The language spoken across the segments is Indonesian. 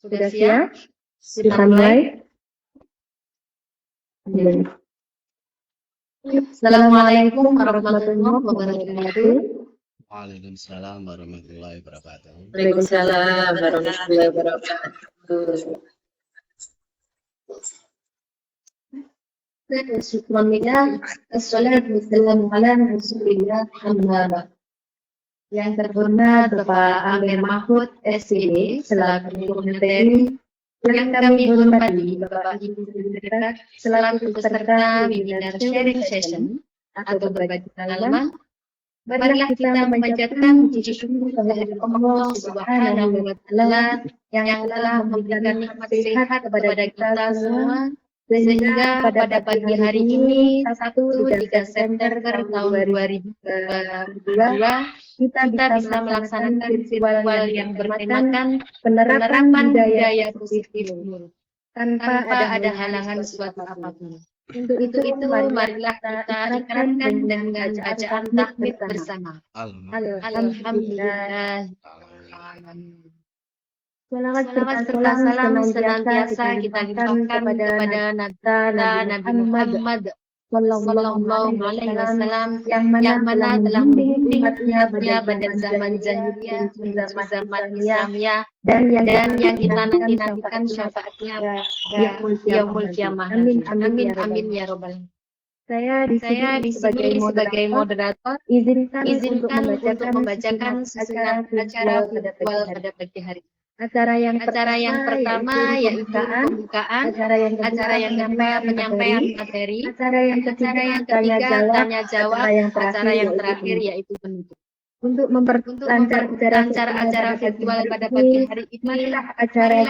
Sudah siap? Kita mulai. Assalamualaikum warahmatullahi wabarakatuh. Waalaikumsalam warahmatullahi wabarakatuh. Waalaikumsalam warahmatullahi wabarakatuh. Syukurillah, assalatu wassalamu ala rasulillah, amma ba'd. Yang terhormat Bapak Amir Mahfud, SPD, selaku Kementerian yang kami hormati Bapak Ibu Guru terdekat, selaku peserta webinar sharing session atau berbagi pengalaman, marilah kita memanjatkan puji syukur kehadirat Allah Subhanahu wa Ta'ala yang telah memberikan nikmat sehat kepada kita semua, sehingga pada pagi hari ini, 1-3 September tahun 2022, kita bisa melaksanakan virtual yang bertemakan penerapan budaya positif tanpa ada halangan suatu apapun. Untuk itu, marilah kita ikrarkan dengan bacaan takbir bersama. Alhamdulillah. Salawat serta salam senantiasa kita limpahkan kepada Nabi Muhammad Sallallahu Alaihi Wasallam yang mana telah membimbing umatnya pada zaman jahiliyah menuju zaman Islamiyah dan yang kita nantikan syafaatnya yaumul kiamah. Amin ya robbal alamin. Saya di sini sebagai moderator, izinkan untuk membacakan susunan acara virtual pada pagi hari. Acara yang pertama yaitu pembukaan, acara yang kedua penyampaian materi, acara yang ketiga tanya jawab, acara yang terakhir yaitu penutup. Untuk memperlancar acara virtual pada pagi hari ini, marilah acara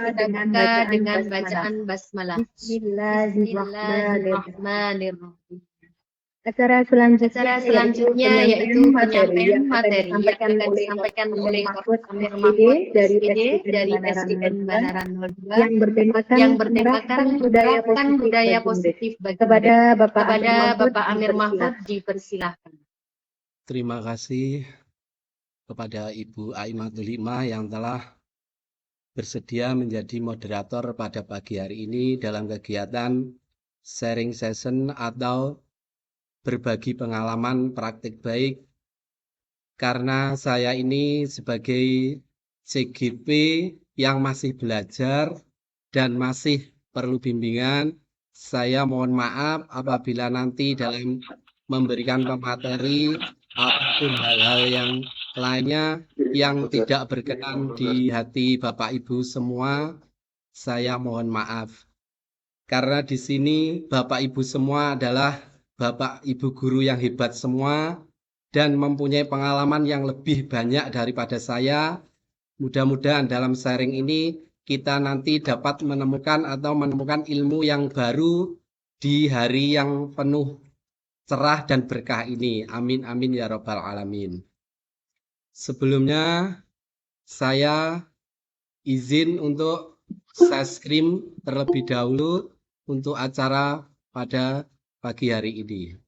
kita buka dengan bacaan basmalah. Bismillahirrahmanirrahim. Acara selanjutnya yaitu penyampaian materi yang akan disampaikan oleh Bapak Amir Mahfud dari SDN Banaran 02 yang bertemakan budaya positif kepada Bapak Amir Mahfud, dipersilahkan. Terima kasih kepada Ibu Aimatul Hikmah yang telah bersedia menjadi moderator pada pagi hari ini dalam kegiatan sharing session atau berbagi pengalaman praktik baik. Karena saya ini sebagai CGP yang masih belajar dan masih perlu bimbingan, saya mohon maaf apabila nanti dalam memberikan pemateri ataupun hal-hal yang lainnya yang tidak berkenan di hati Bapak Ibu semua, saya mohon maaf. Karena di sini Bapak Ibu semua adalah Bapak Ibu guru yang hebat semua dan mempunyai pengalaman yang lebih banyak daripada saya. Mudah-mudahan dalam sharing ini kita nanti dapat menemukan ilmu yang baru di hari yang penuh cerah dan berkah ini. Amin amin ya robbal alamin. Sebelumnya saya izin untuk share screen terlebih dahulu untuk acara pada pagi hari ini.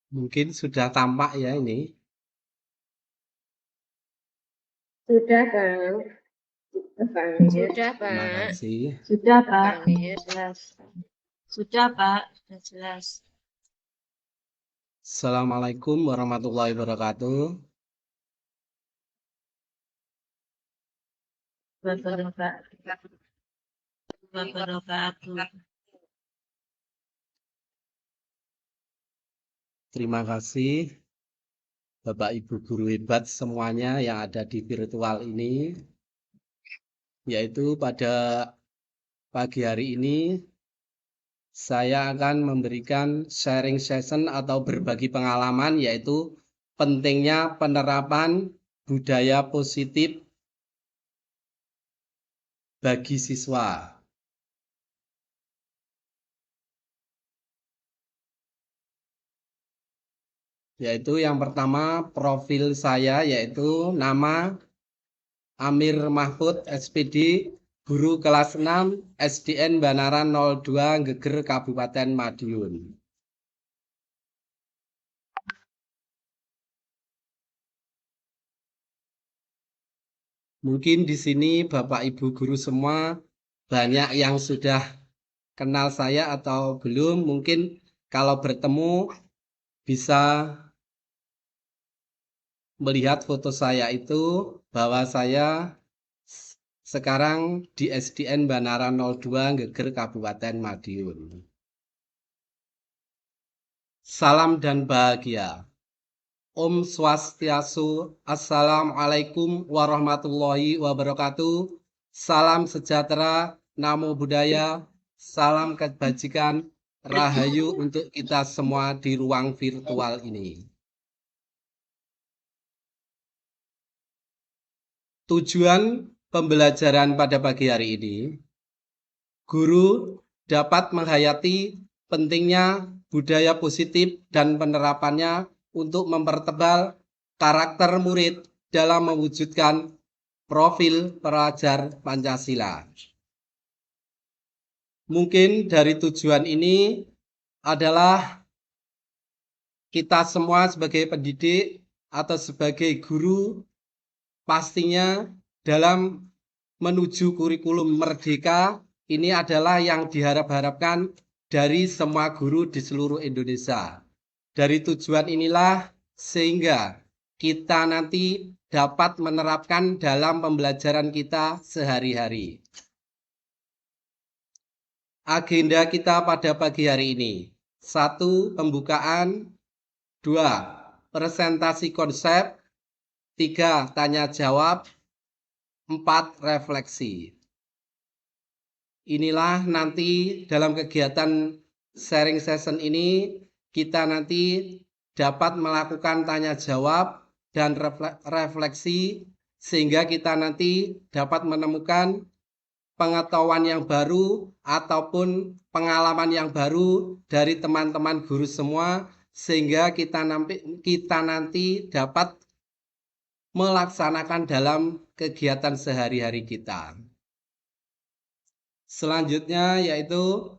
Mungkin sudah tampak ya ini. Sudah, Kang. Terima kasih. Sudah, Pak. Sudah, Pak. Sudah jelas. Assalamualaikum warahmatullahi wabarakatuh. Wabarakatuh. Terima kasih Bapak Ibu guru hebat semuanya yang ada di virtual ini. Yaitu pada pagi hari ini saya akan memberikan sharing session atau berbagi pengalaman, yaitu pentingnya penerapan budaya positif bagi siswa. Yaitu yang pertama profil saya, yaitu nama Amir Mahfud SPD, guru kelas 6 SDN Banaran 02 Geger Kabupaten Madiun. Mungkin di sini Bapak Ibu guru semua banyak yang sudah kenal saya atau belum. Mungkin kalau bertemu bisa melihat foto saya itu bahwa saya sekarang di SDN Banaran 02 Geger Kabupaten Madiun. Salam dan bahagia. Om Swastiastu, Assalamualaikum warahmatullahi wabarakatuh. Salam sejahtera, Namo Buddhaya, salam kebajikan, Rahayu untuk kita semua di ruang virtual ini. Tujuan pembelajaran pada pagi hari ini, guru dapat menghayati pentingnya budaya positif dan penerapannya untuk mempertebal karakter murid dalam mewujudkan profil pelajar Pancasila. Mungkin dari tujuan ini adalah kita semua sebagai pendidik atau sebagai guru pastinya dalam menuju kurikulum merdeka ini adalah yang diharap-harapkan dari semua guru di seluruh Indonesia. Dari tujuan inilah sehingga kita nanti dapat menerapkan dalam pembelajaran kita sehari-hari. Agenda kita pada pagi hari ini. 1. Pembukaan. 2. Presentasi konsep. 3. Tanya jawab. 4. Refleksi. Inilah nanti dalam kegiatan sharing session ini kita nanti dapat melakukan tanya jawab dan refleksi sehingga kita nanti dapat menemukan pengetahuan yang baru ataupun pengalaman yang baru dari teman-teman guru semua sehingga kita nanti dapat melaksanakan dalam kegiatan sehari-hari kita. Selanjutnya yaitu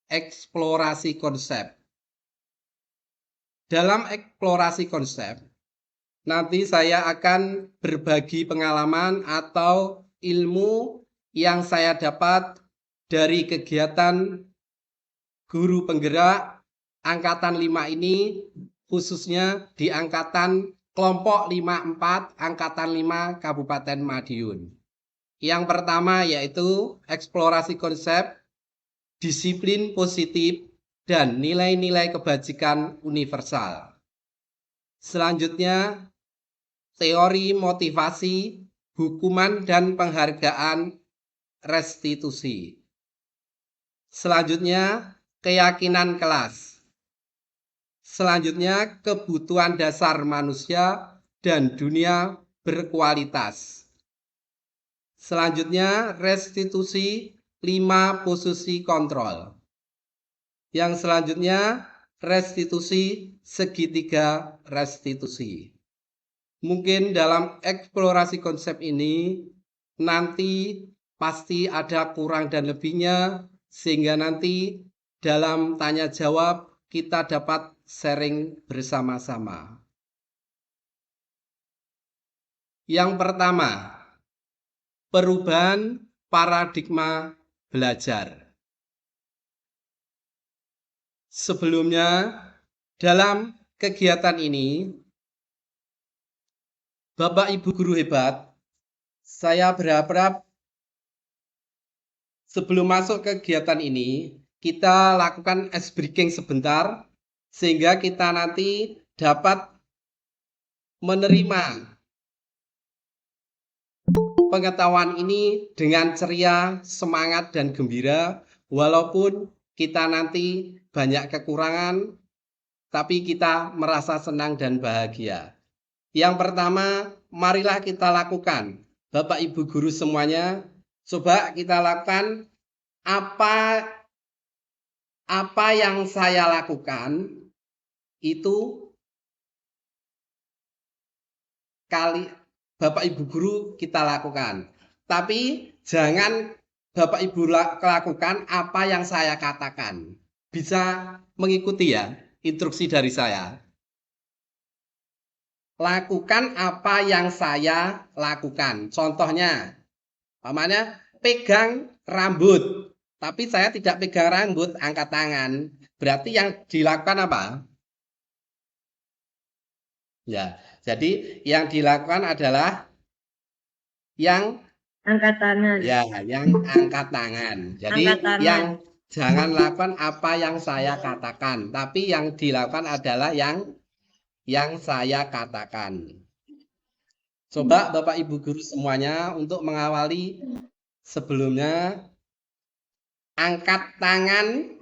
eksplorasi konsep. Dalam eksplorasi konsep, nanti saya akan berbagi pengalaman atau ilmu yang saya dapat dari kegiatan guru penggerak Angkatan 5 ini, khususnya di Angkatan Kelompok 54 Angkatan 5 Kabupaten Madiun. Yang pertama yaitu eksplorasi konsep, disiplin positif, dan nilai-nilai kebajikan universal. Selanjutnya, teori motivasi, hukuman dan penghargaan restitusi. Selanjutnya, keyakinan kelas. Selanjutnya, kebutuhan dasar manusia dan dunia berkualitas. Selanjutnya, restitusi 5 posisi kontrol. Yang selanjutnya, restitusi segitiga restitusi. Mungkin dalam eksplorasi konsep ini nanti pasti ada kurang dan lebihnya sehingga nanti dalam tanya jawab kita dapat sharing bersama-sama. Yang pertama, perubahan paradigma belajar. Sebelumnya, dalam kegiatan ini, Bapak Ibu guru hebat, saya berharap sebelum masuk ke kegiatan ini, kita lakukan ice breaking sebentar, sehingga kita nanti dapat menerima pengetahuan ini dengan ceria, semangat, dan gembira, walaupun kita nanti banyak kekurangan, tapi kita merasa senang dan bahagia. Yang pertama, marilah kita lakukan. Bapak Ibu guru semuanya, coba kita lakukan apa yang saya lakukan itu kali Bapak Ibu guru kita lakukan. Tapi jangan Bapak Ibu lakukan apa yang saya katakan. Bisa mengikuti ya instruksi dari saya. Lakukan apa yang saya lakukan. Contohnya, pamannya pegang rambut. Tapi saya tidak pegang rambut, angkat tangan. Berarti yang dilakukan apa? Ya, jadi yang dilakukan adalah yang Angkat tangan. ya, yang angkat tangan. Jadi Angkat tangan. yang jangan lakukan apa yang saya katakan, tapi yang dilakukan adalah yang saya katakan. Coba Bapak Ibu guru semuanya untuk mengawali sebelumnya angkat tangan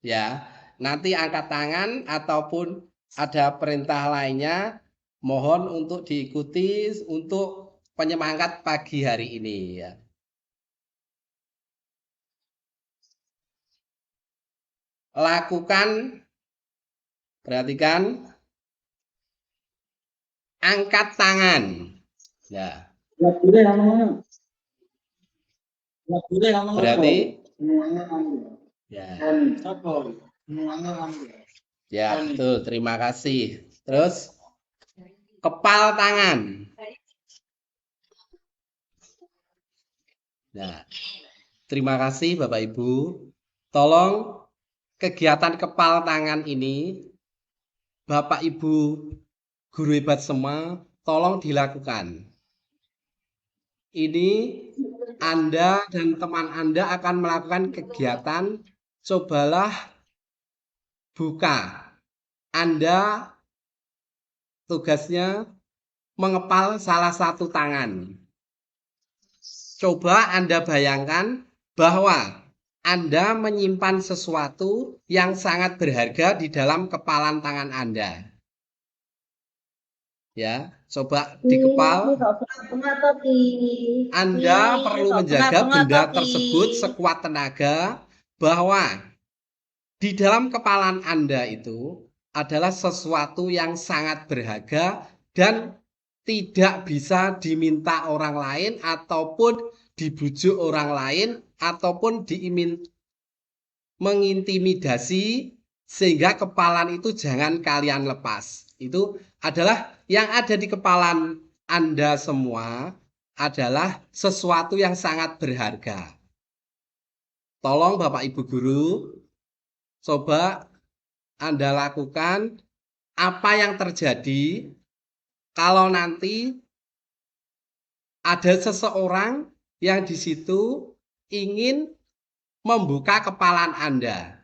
ya. Nanti angkat tangan ataupun ada perintah lainnya mohon untuk diikuti untuk penyemangat pagi hari ini ya. Lakukan, perhatikan, angkat tangan. Ya. Berarti ya. Ya, betul. Terima kasih. Terus kepal tangan. Nah, terima kasih Bapak Ibu. Tolong kegiatan kepal tangan ini Bapak Ibu guru hebat semua tolong dilakukan. Ini Anda dan teman Anda akan melakukan kegiatan cobalah buka. Anda tugasnya mengepal salah satu tangan. Coba Anda bayangkan bahwa Anda menyimpan sesuatu yang sangat berharga di dalam kepalan tangan Anda. Ya, coba dikepal. Anda perlu menjaga benda tersebut sekuat tenaga bahwa di dalam kepalan Anda itu adalah sesuatu yang sangat berharga dan tidak bisa diminta orang lain ataupun dibujuk orang lain ataupun mengintimidasi sehingga kepalan itu jangan kalian lepas. Itu adalah yang ada di kepalan Anda semua adalah sesuatu yang sangat berharga. Tolong Bapak Ibu guru, coba Anda lakukan apa yang terjadi kalau nanti ada seseorang yang di situ ingin membuka kepalan Anda.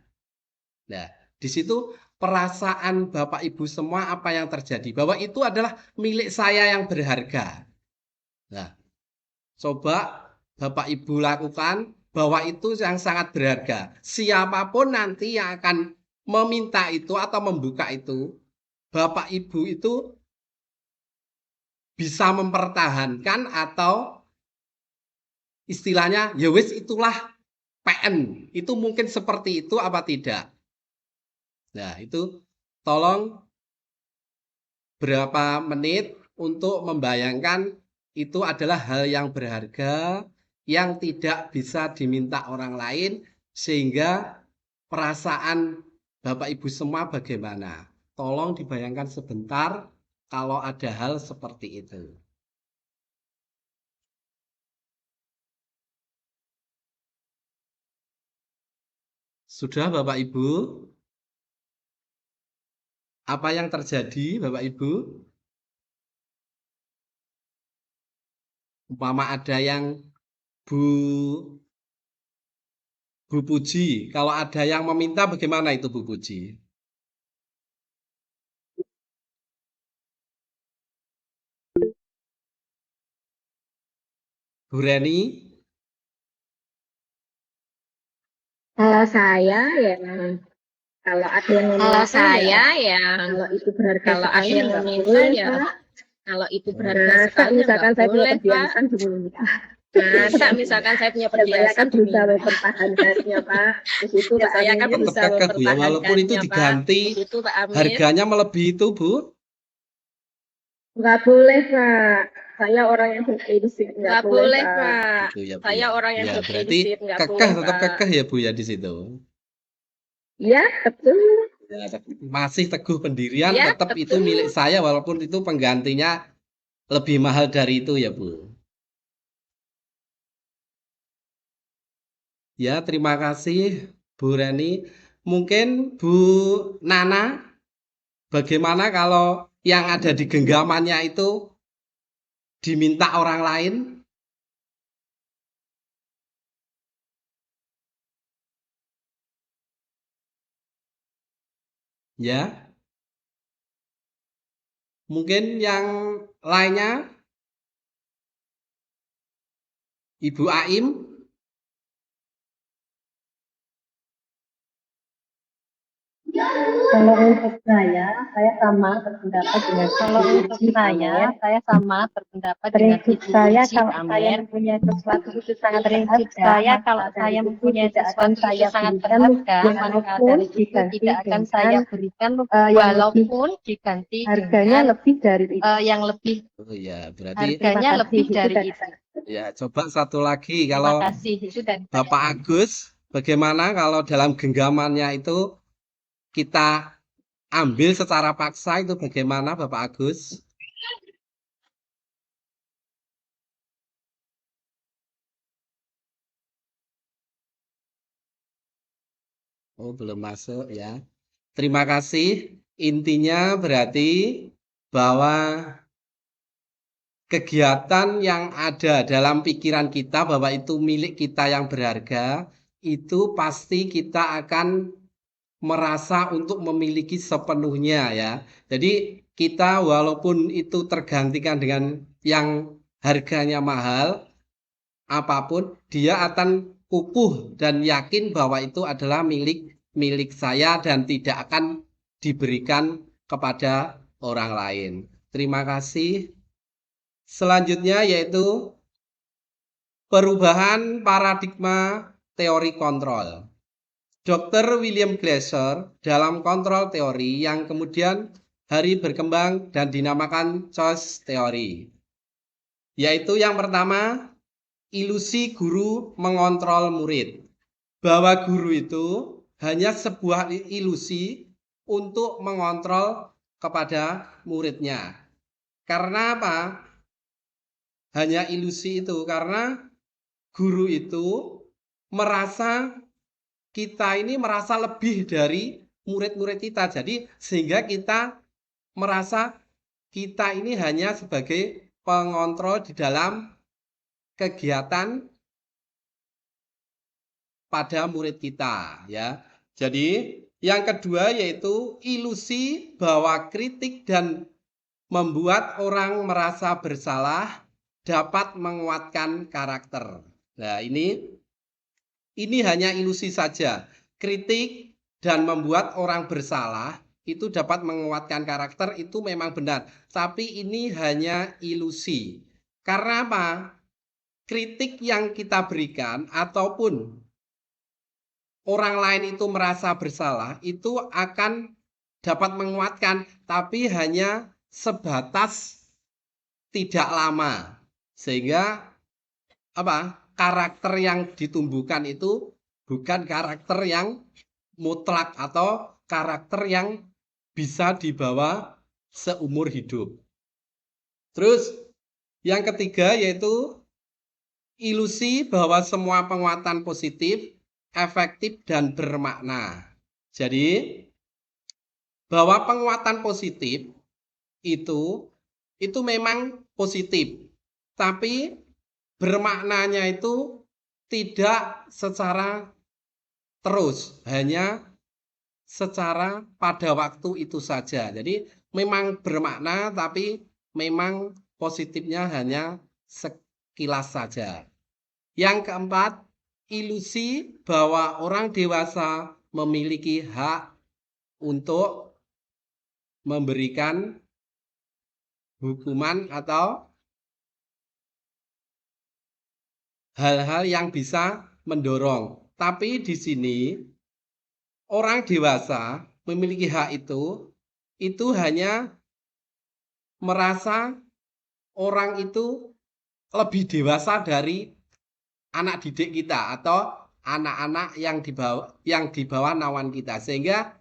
Nah, di situ perasaan Bapak Ibu semua apa yang terjadi? Bahwa itu adalah milik saya yang berharga. Nah, coba Bapak Ibu lakukan bahwa itu yang sangat berharga. Siapapun nanti yang akan meminta itu atau membuka itu, Bapak Ibu itu bisa mempertahankan atau istilahnya ya wis itulah PN. Itu mungkin seperti itu apa tidak? Nah, itu tolong berapa menit untuk membayangkan itu adalah hal yang berharga yang tidak bisa diminta orang lain sehingga perasaan Bapak Ibu semua bagaimana? Tolong dibayangkan sebentar kalau ada hal seperti itu. Sudah Bapak Ibu? Apa yang terjadi, Bapak Ibu? Umpama ada yang Bu Puji, kalau ada yang meminta bagaimana itu Bu Puji? Bu Reni? Kalau saya ya, kalau ada yang Kalau meminta saya ya, ya, kalau itu berharga kalau ada sekali yang nggak meminta boleh, ya, Pak. kalau itu Oh, berharga Masa sekali ya misalkan nggak saya punya boleh, Pak. perhiasan diminta. Masa misalkan saya punya Ya saya perhiasan akan berusaha diminta. mempertahankannya, Pak. Di situ Ya Pak saya Amin. akan tetap berusaha kekeh Bu ya, walaupun itu mempertahankannya, Pak. diganti Di situ Pak Amin. harganya melebihi itu Bu. Nggak boleh, Pak. Saya orang yang berprinsip, Nggak boleh, Pak. Pak. Gitu ya Bu Saya ya. orang yang Ya, berarti berprinsip, nggak kekeh, boleh, tetap Pak. kekeh ya Bu ya di situ. Iya, betul. Ya, masih teguh pendirian, Ya, tetap itu betul. milik saya walaupun itu penggantinya lebih mahal dari itu ya Bu. Ya, terima kasih Bu Reni. Mungkin Bu Nana, bagaimana kalau yang ada di genggamannya itu diminta orang lain? Ya, mungkin yang lainnya, Ibu Aim. Kalau untuk saya sama berpendapat dengan Kalau Ibu untuk Uci, saya Amin. sama berpendapat dengan Prinsip Ibu saya Uci, kalau saya Amin. mempunyai sesuatu itu sangat Prinsip berharga, saya maka kalau dari saya itu mempunyai tidak akan sesuatu itu saya sangat berikan berharga, maka walaupun dari itu diganti tidak akan saya dengan berikan yang lebih walaupun diganti harganya dengan lebih dari itu. yang lebih Oh ya, berarti harganya Terima lebih kasih. dari Itu itu. ya coba satu lagi Terima kalau kasih. Itu dari saya. Bapak Agus, bagaimana kalau dalam genggamannya itu kita ambil secara paksa itu bagaimana Bapak Agus? Oh, belum masuk ya. Terima kasih. Intinya berarti bahwa kegiatan yang ada dalam pikiran kita bahwa itu milik kita yang berharga, itu pasti kita akan merasa untuk memiliki sepenuhnya ya. Jadi kita walaupun itu tergantikan dengan yang harganya mahal, apapun dia akan kukuh dan yakin bahwa itu adalah milik saya dan tidak akan diberikan kepada orang lain. Terima kasih. Selanjutnya yaitu perubahan paradigma teori kontrol. Dr. William Glasser dalam kontrol teori yang kemudian hari berkembang dan dinamakan choice teori. Yaitu yang pertama, ilusi guru mengontrol murid. Bahwa guru itu hanya sebuah ilusi untuk mengontrol kepada muridnya. Karena apa? Hanya ilusi itu karena guru itu merasa kita ini merasa lebih dari murid-murid kita. Jadi sehingga kita merasa kita ini hanya sebagai pengontrol di dalam kegiatan pada murid kita ya. Jadi yang kedua yaitu ilusi bahwa kritik dan membuat orang merasa bersalah dapat menguatkan karakter. Nah, ini hanya ilusi saja. Kritik dan membuat orang bersalah itu dapat menguatkan karakter, itu memang benar. Tapi ini hanya ilusi. Karena apa? Kritik yang kita berikan ataupun orang lain itu merasa bersalah, itu akan dapat menguatkan, tapi hanya sebatas tidak lama. Sehingga apa? Karakter yang ditumbuhkan itu bukan karakter yang mutlak atau karakter yang bisa dibawa seumur hidup. Terus yang ketiga yaitu ilusi bahwa semua penguatan positif, efektif dan bermakna. Jadi bahwa penguatan positif itu memang positif, tapi bermaknanya itu tidak secara terus, hanya secara pada waktu itu saja. Jadi memang bermakna, tapi memang positifnya hanya sekilas saja. Yang keempat, ilusi bahwa orang dewasa memiliki hak untuk memberikan hukuman atau hal-hal yang bisa mendorong. Tapi di sini orang dewasa memiliki hak itu hanya merasa orang itu lebih dewasa dari anak didik kita atau anak-anak yang di bawah naungan kita. Sehingga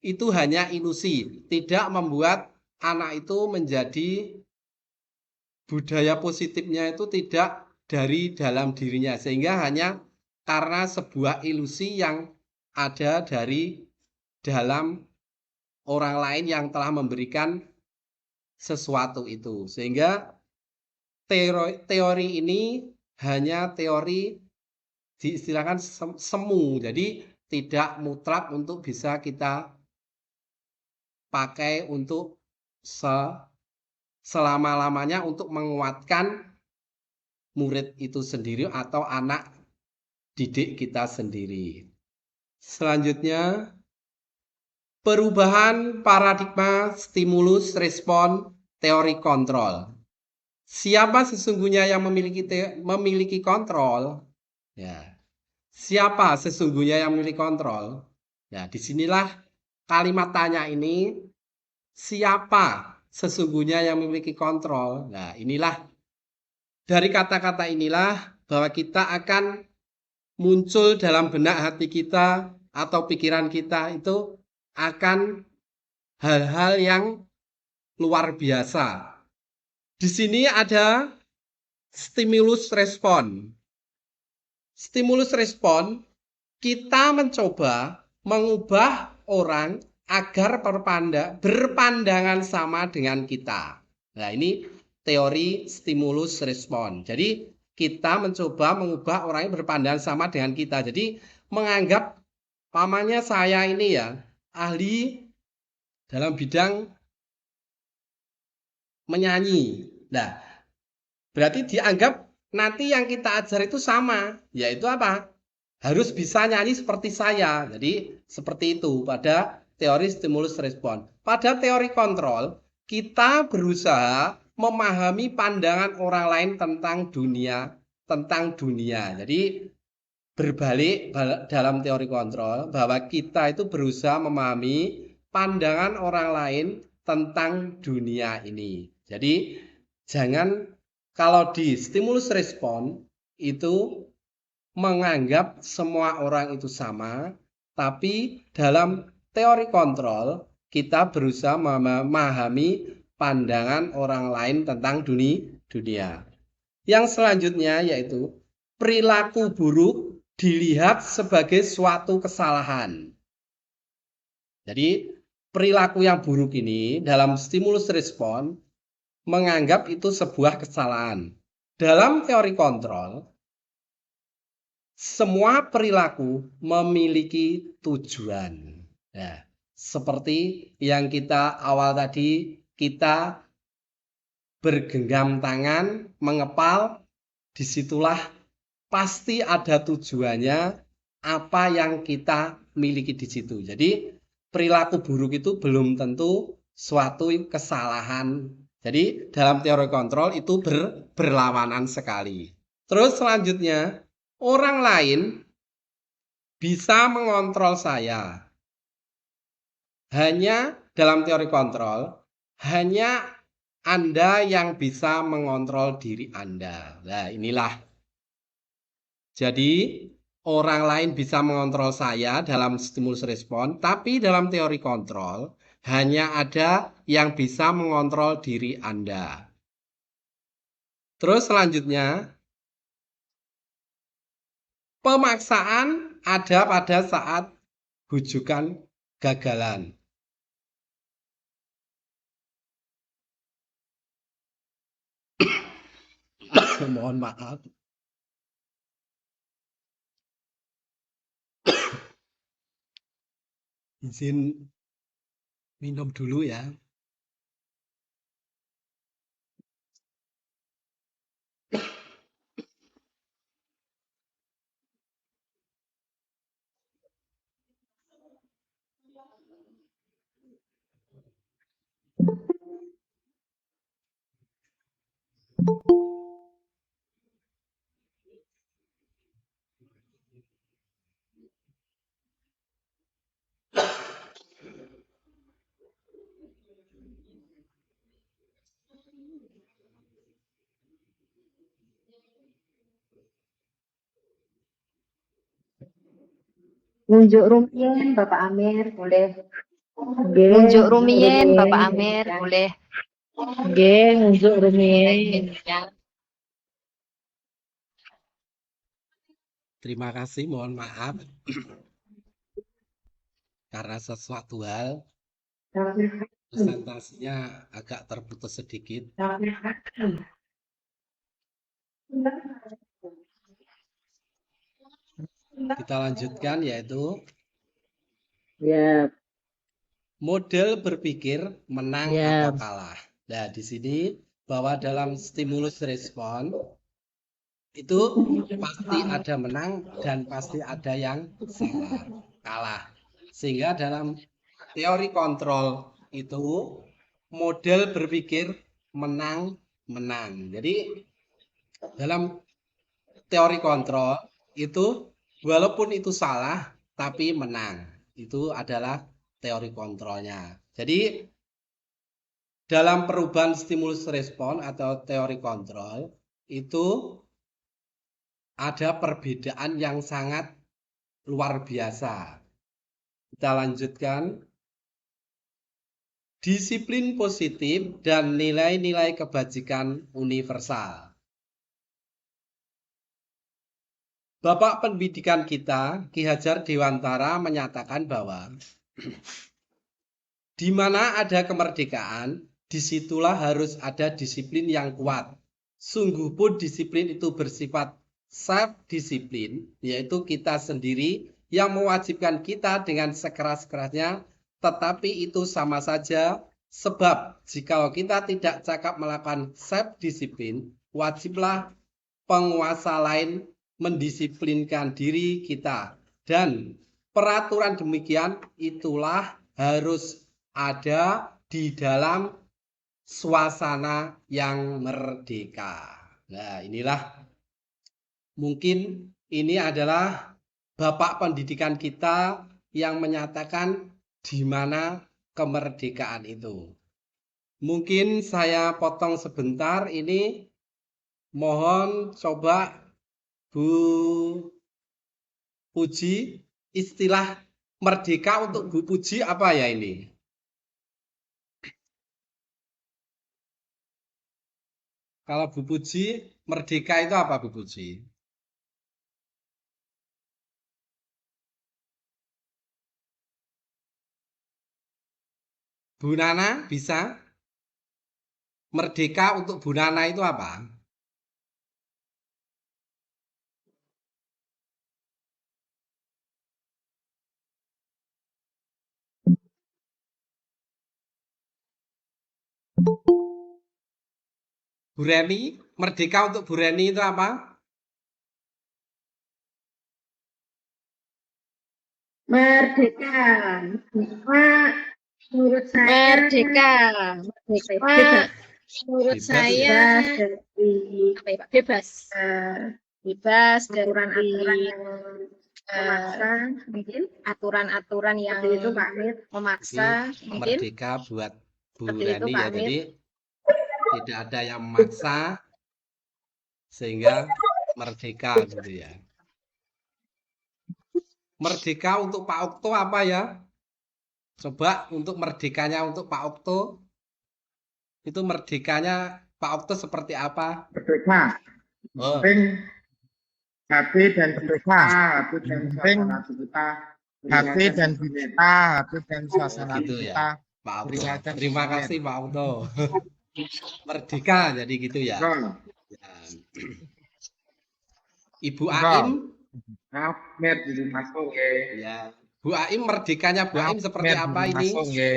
itu hanya ilusi, tidak membuat anak itu menjadi budaya positifnya itu tidak dari dalam dirinya, sehingga hanya karena sebuah ilusi yang ada dari dalam orang lain yang telah memberikan sesuatu itu. Sehingga teori ini hanya teori diistilahkan semu, jadi tidak mutlak untuk bisa kita pakai untuk selama-lamanya untuk menguatkan murid itu sendiri atau anak didik kita sendiri. Selanjutnya, perubahan paradigma stimulus respon teori kontrol. Siapa sesungguhnya yang memiliki kontrol? Ya. Siapa sesungguhnya yang memiliki kontrol? Ya, disinilah kalimat tanya ini, siapa sesungguhnya yang memiliki kontrol? Nah, inilah dari kata-kata inilah bahwa kita akan muncul dalam benak hati kita atau pikiran kita itu akan hal-hal yang luar biasa. Di sini ada stimulus respon. Stimulus respon, kita mencoba mengubah orang agar berpandangan sama dengan kita. Nah, ini teori stimulus respon. Jadi kita mencoba mengubah orang yang berpandangan sama dengan kita. Jadi menganggap pamannya saya ini ya ahli dalam bidang menyanyi. Nah, berarti dianggap nanti yang kita ajar itu sama, yaitu apa? Harus bisa nyanyi seperti saya. Jadi seperti itu pada teori stimulus respon. Pada teori kontrol, kita berusaha memahami pandangan orang lain tentang dunia. Jadi berbalik dalam teori kontrol bahwa kita itu berusaha memahami pandangan orang lain tentang dunia ini. Jadi jangan kalau di stimulus respon itu menganggap semua orang itu sama, tapi dalam teori kontrol kita berusaha memahami pandangan orang lain tentang dunia. Yang selanjutnya yaitu perilaku buruk dilihat sebagai suatu kesalahan. Jadi perilaku yang buruk ini dalam stimulus respon menganggap itu sebuah kesalahan. Dalam teori kontrol, semua perilaku memiliki tujuan. Nah, seperti yang kita awal tadi, kita bergenggam tangan, mengepal, disitulah pasti ada tujuannya apa yang kita miliki di situ. Jadi perilaku buruk itu belum tentu suatu kesalahan. Jadi dalam teori kontrol itu berlawanan sekali. Terus selanjutnya, orang lain bisa mengontrol saya. Hanya dalam teori kontrol, hanya Anda yang bisa mengontrol diri Anda. Nah, inilah. Jadi orang lain bisa mengontrol saya dalam stimulus respon, tapi dalam teori kontrol hanya ada yang bisa mengontrol diri Anda. Terus selanjutnya, pemaksaan ada pada saat bujukan gagalan. Mohon maaf. Izin minum dulu ya. Nunjuk rumiyin Bapak Amir boleh. Nggih, Nunjuk rumiyin rumiyin. Bapak Amir boleh. Nggih, nunjuk rumiyin. Terima kasih, mohon maaf. Karena sesuatu hal presentasinya agak terputus sedikit. Kita lanjutkan yaitu Ya, model berpikir menang Ya. atau kalah. Nah, di sini bahwa dalam stimulus respon itu pasti ada menang dan pasti ada yang salah, kalah. Sehingga dalam teori kontrol itu model berpikir menang. Jadi dalam teori kontrol itu walaupun itu salah tapi menang. Itu adalah teori kontrolnya. Jadi dalam perubahan stimulus respon atau teori kontrol itu ada perbedaan yang sangat luar biasa. Kita lanjutkan. Disiplin positif dan nilai-nilai kebajikan universal. Bapak pendidikan kita, Ki Hajar Dewantara, menyatakan bahwa di mana ada kemerdekaan, disitulah harus ada disiplin yang kuat. Sungguh pun disiplin itu bersifat self-disiplin, yaitu kita sendiri yang mewajibkan kita dengan sekeras-kerasnya, tetapi itu sama saja sebab jikalau kita tidak cakap melakukan self-disiplin, wajiblah penguasa lain mendisiplinkan diri kita. Dan peraturan demikian itulah harus ada di dalam suasana yang merdeka. Nah, inilah mungkin ini adalah bapak pendidikan kita yang menyatakan di mana kemerdekaan itu. Mungkin saya potong sebentar ini. Mohon coba Bu Puji, istilah merdeka untuk Bu Puji apa ya ini? Kalau Bu Puji, merdeka itu apa Bu Puji? Bu Nana bisa? Merdeka untuk Bu Nana itu apa? Bu Reni, merdeka untuk Bu Reni itu apa? Merdeka. Menurut saya Merdeka. Menurut Bebas saya dari apa ya, Pak? Bebas. Bebas dari aturan-aturan yang memaksa, mungkin aturan-aturan yang seperti itu Pak Amir. memaksa, Jadi mungkin merdeka buat Bu Seperti itu, Reni Pak ya. Amir. Jadi tidak ada yang memaksa sehingga merdeka gitu ya. Merdeka untuk Pak Okto apa ya? Coba untuk merdekanya untuk Pak Okto. Itu merdekanya Pak Okto seperti apa? Merdeka, Oh, penting hati dan merdeka, hati dan suasana kita, hati dan bineka, hati dan suasana gitu kita. ya, Pak Okto. Terima kasih Pak Okto. Merdeka jadi gitu ya. Betul. Ya. Ibu Enggak. Aim, Maaf, Mir, dulu masuk ya. ya. Bu Aim, merdekanya Bu Aim seperti Mir, apa dulu ini? masuk ya.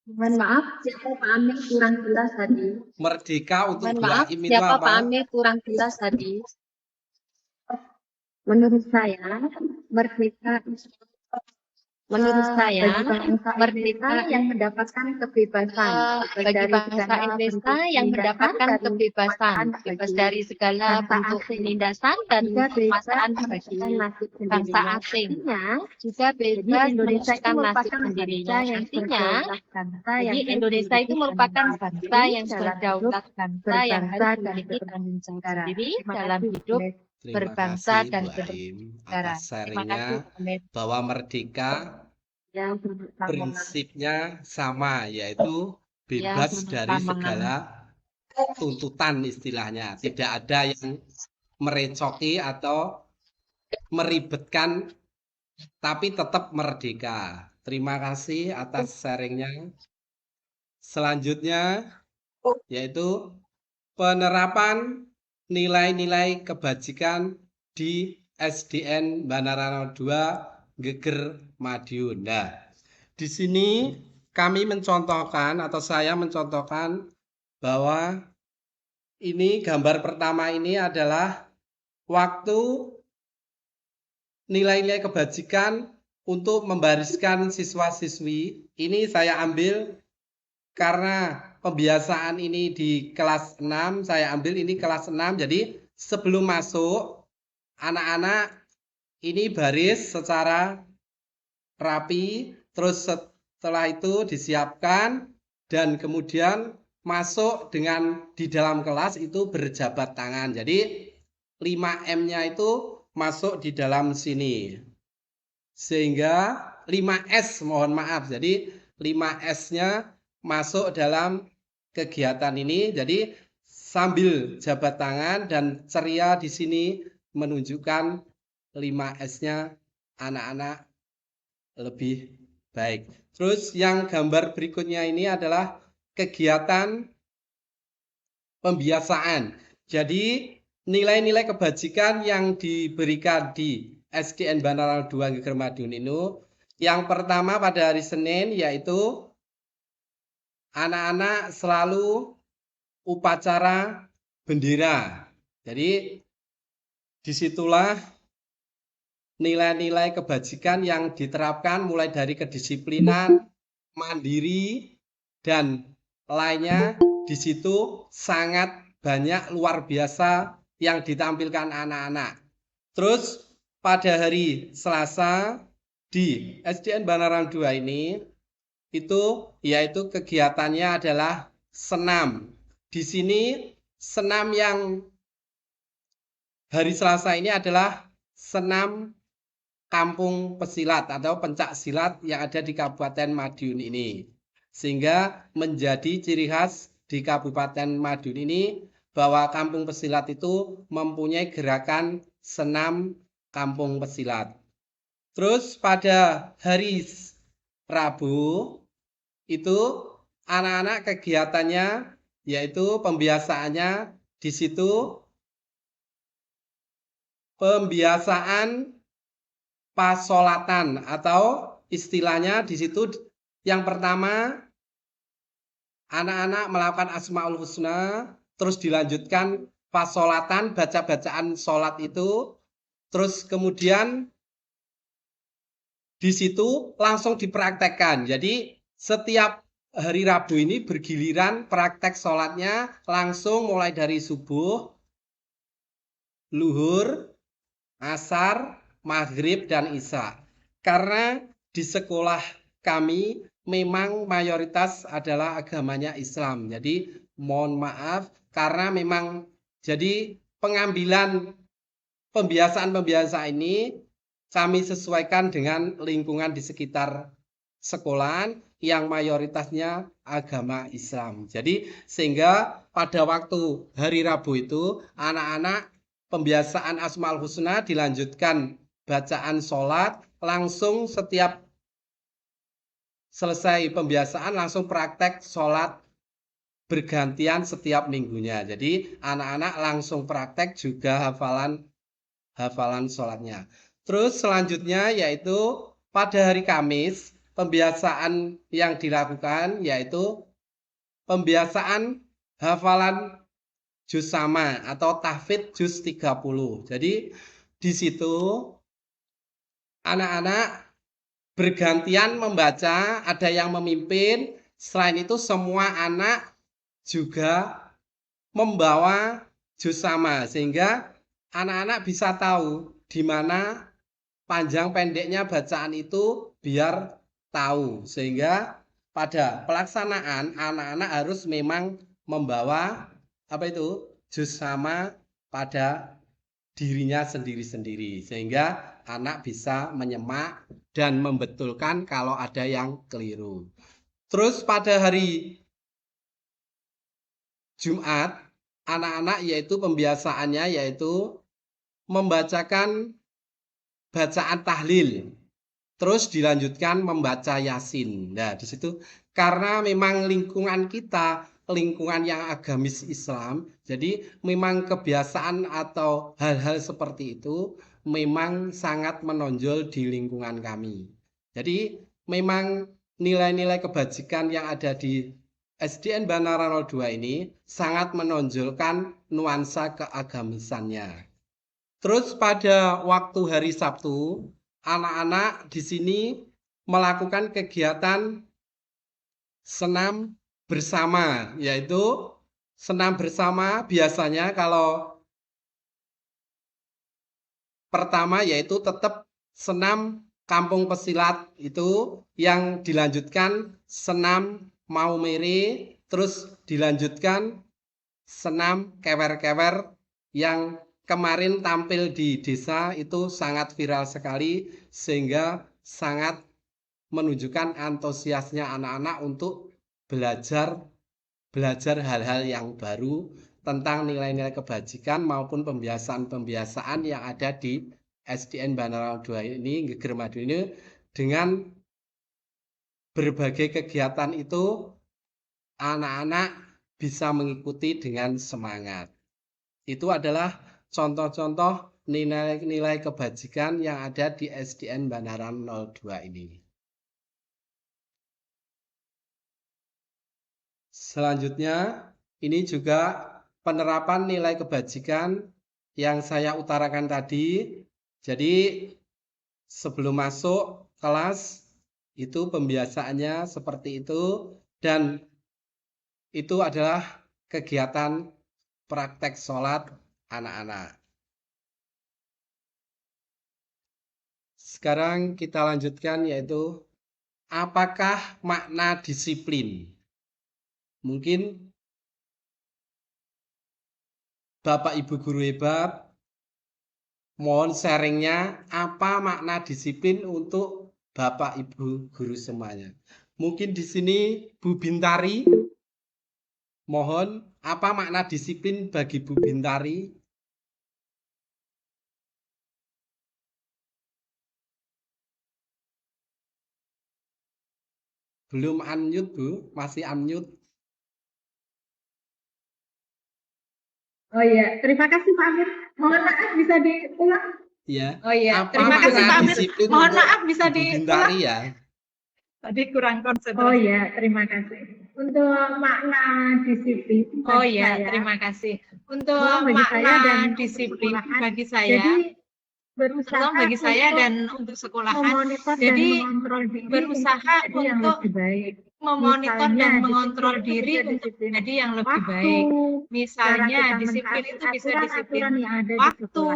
Mohon maaf, siapa Pak Amir kurang jelas tadi. Merdeka untuk Mohon Bu maaf, Aim itu siapa apa? Pak Amir kurang jelas tadi. Menurut saya, merdeka Menurut saya, bagi bangsa merdeka Indonesia yang mendapatkan kebebasan bagi bangsa Indonesia yang mendapatkan kebebasan, bebas dari segala bentuk penindasan dan kekuasaan bagi bangsa asing, juga bebas menentukan nasib sendirinya. Artinya, jadi Indonesia itu merupakan bangsa yang berdaulat, bangsa yang harus memiliki tanggung jawab sendiri dalam hidup Terima berbangsa kasih dan Bu Aim bernegara. atas Terima sharingnya kasih, Pak Amir. bahwa merdeka yang bersama prinsipnya sama, yaitu bebas dari sama-sama. segala tuntutan istilahnya. Tidak ada yang merecoki atau meribetkan, tapi tetap merdeka. Terima kasih atas sharingnya. Selanjutnya, yaitu penerapan nilai-nilai kebajikan di SDN Banarano 2 Geger Madiun. Nah, di sini kami mencontohkan atau saya mencontohkan bahwa ini gambar pertama ini adalah waktu nilai-nilai kebajikan untuk membariskan siswa-siswi. Ini saya ambil karena pembiasaan ini di kelas 6, saya ambil ini kelas 6. Jadi sebelum masuk, anak-anak ini baris secara rapi, terus setelah itu disiapkan, dan kemudian masuk dengan di dalam kelas itu berjabat tangan. Jadi 5M-nya itu masuk di dalam sini. Sehingga 5S, mohon maaf. Jadi 5S-nya masuk dalam kegiatan ini. Jadi sambil jabat tangan dan ceria di sini menunjukkan 5S-nya anak-anak lebih baik. Terus yang gambar berikutnya ini adalah kegiatan pembiasaan. Jadi nilai-nilai kebajikan yang diberikan di SDN Banarano 2 Geger Madiun ini, yang pertama pada hari Senin yaitu anak-anak selalu upacara bendera. Jadi disitulah nilai-nilai kebajikan yang diterapkan mulai dari kedisiplinan, mandiri, dan lainnya. Di situ sangat banyak luar biasa yang ditampilkan anak-anak. Terus pada hari Selasa di SDN Banarano 2 ini itu yaitu kegiatannya adalah senam. Di sini senam yang hari Selasa ini adalah senam kampung pesilat atau pencak silat yang ada di Kabupaten Madiun ini. Sehingga menjadi ciri khas di Kabupaten Madiun ini bahwa kampung pesilat itu mempunyai gerakan senam kampung pesilat. Terus pada hari Rabu itu anak-anak kegiatannya yaitu pembiasaannya di situ pembiasaan pasolatan atau istilahnya di situ yang pertama anak-anak melakukan Asmaul Husna, terus dilanjutkan pasolatan, baca-bacaan sholat itu, terus kemudian di situ langsung dipraktekkan. Jadi setiap hari Rabu ini bergiliran praktek sholatnya langsung mulai dari subuh, luhur, asar, maghrib, dan isya. Karena di sekolah kami memang mayoritas adalah agamanya Islam. Jadi mohon maaf karena memang jadi pengambilan pembiasaan-pembiasaan ini kami sesuaikan dengan lingkungan di sekitar sekolahan yang mayoritasnya agama Islam. Jadi sehingga pada waktu hari Rabu itu anak-anak pembiasaan Asmaul Husna dilanjutkan bacaan sholat, langsung setiap selesai pembiasaan langsung praktek sholat bergantian setiap minggunya. Jadi anak-anak langsung praktek juga hafalan sholatnya. Terus selanjutnya yaitu pada hari Kamis, pembiasaan yang dilakukan yaitu pembiasaan hafalan juz sama atau tahfidz juz 30. Jadi di situ anak-anak bergantian membaca, ada yang memimpin. Selain itu semua anak juga membawa juz sama sehingga anak-anak bisa tahu di mana panjang pendeknya bacaan itu biar tahu. Sehingga pada pelaksanaan anak-anak harus memang membawa juz sama pada dirinya sendiri-sendiri sehingga anak bisa menyemak dan membetulkan kalau ada yang keliru. Terus pada hari Jumat, anak-anak yaitu pembiasaannya yaitu membacakan bacaan tahlil. Terus dilanjutkan membaca Yasin. Nah, di situ karena memang lingkungan kita lingkungan yang agamis Islam, jadi memang kebiasaan atau hal-hal seperti itu memang sangat menonjol di lingkungan kami. Jadi memang nilai-nilai kebajikan yang ada di SDN Banara 02 ini sangat menonjolkan nuansa keagamisannya. Terus pada waktu hari Sabtu, anak-anak di sini melakukan kegiatan senam bersama, yaitu senam bersama biasanya kalau pertama yaitu tetap senam kampung pesilat itu yang dilanjutkan senam maumere, terus dilanjutkan senam kewer-kewer yang kemarin tampil di desa itu sangat viral sekali sehingga sangat menunjukkan antusiasnya anak-anak untuk belajar hal-hal yang baru tentang nilai-nilai kebajikan maupun pembiasaan-pembiasaan yang ada di SDN Banara 2 ini, Geger Madu ini dengan berbagai kegiatan itu anak-anak bisa mengikuti dengan semangat. Itu adalah contoh-contoh nilai-nilai kebajikan yang ada di SDN Banara 02 ini. Selanjutnya, ini juga penerapan nilai kebajikan yang saya utarakan tadi. Jadi, sebelum masuk kelas, itu pembiasaannya seperti itu. Dan itu adalah kegiatan praktek sholat anak-anak. Sekarang kita lanjutkan yaitu, apakah makna disiplin? Mungkin Bapak Ibu guru hebat, mohon sharingnya apa makna disiplin untuk Bapak Ibu guru semuanya. Mungkin di sini Bu Bintari, mohon apa makna disiplin bagi Bu Bintari? Belum unmute Bu, masih unmute. Oh iya, terima kasih Pak Amir. Mohon maaf bisa diulang. Ya. Oh iya, Apa terima kasih makna Pak Amir. disiplin Mohon untuk maaf bisa Bu diulang. Bintari ya? Tadi kurang konsentrasi. Oh iya, terima kasih. Untuk makna disiplin. Oh iya, terima kasih. Untuk makna disiplin bagi saya. Jadi berusaha bagi saya dan untuk sekolahan. Jadi berusaha untuk memonitor dan mengontrol diri untuk jadi yang lebih baik. Misalnya disiplin itu bisa disiplin waktu,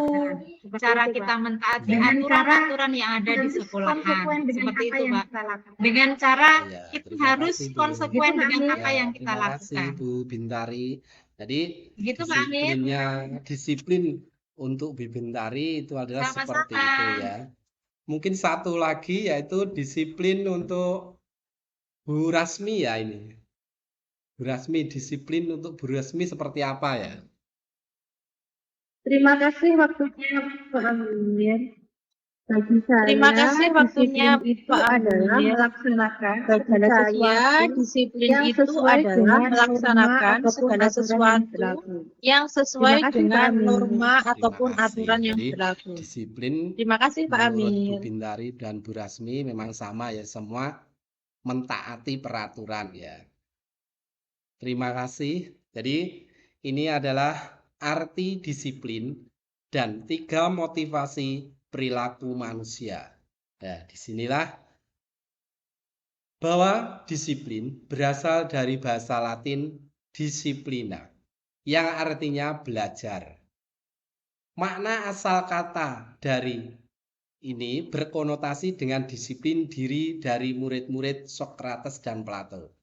cara kita mentaati aturan-aturan yang ada di sekolahan. Seperti itu, Pak. Dengan cara kita harus konsekuen dengan apa yang kita lakukan. Terima kasih Bu Bintari. Jadi Gitu, Pak Amir. disiplin untuk Bu Bintari itu adalah Sama-sama. seperti itu ya. Mungkin satu lagi yaitu disiplin untuk Bu Rasmi ya ini. Bu Rasmi, disiplin untuk Bu Rasmi seperti apa ya? Terima kasih waktunya Pak Amir. Terima kasih waktunya Pak Amir. Bagi saya, disiplin itu adalah melaksanakan segala sesuatu yang sesuai dengan norma ataupun Terima kasih. aturan yang Jadi, berlaku. disiplin Terima kasih Pak menurut Bu Amir. Bintari dan Bu Rasmi memang sama ya, semua mentaati peraturan ya. Terima kasih. Jadi ini adalah arti disiplin dan 3 motivasi perilaku manusia. Nah, disinilah bahwa disiplin berasal dari bahasa Latin disciplina, yang artinya belajar. Makna asal kata dari ini berkonotasi dengan disiplin diri dari murid-murid Sokrates dan Plato.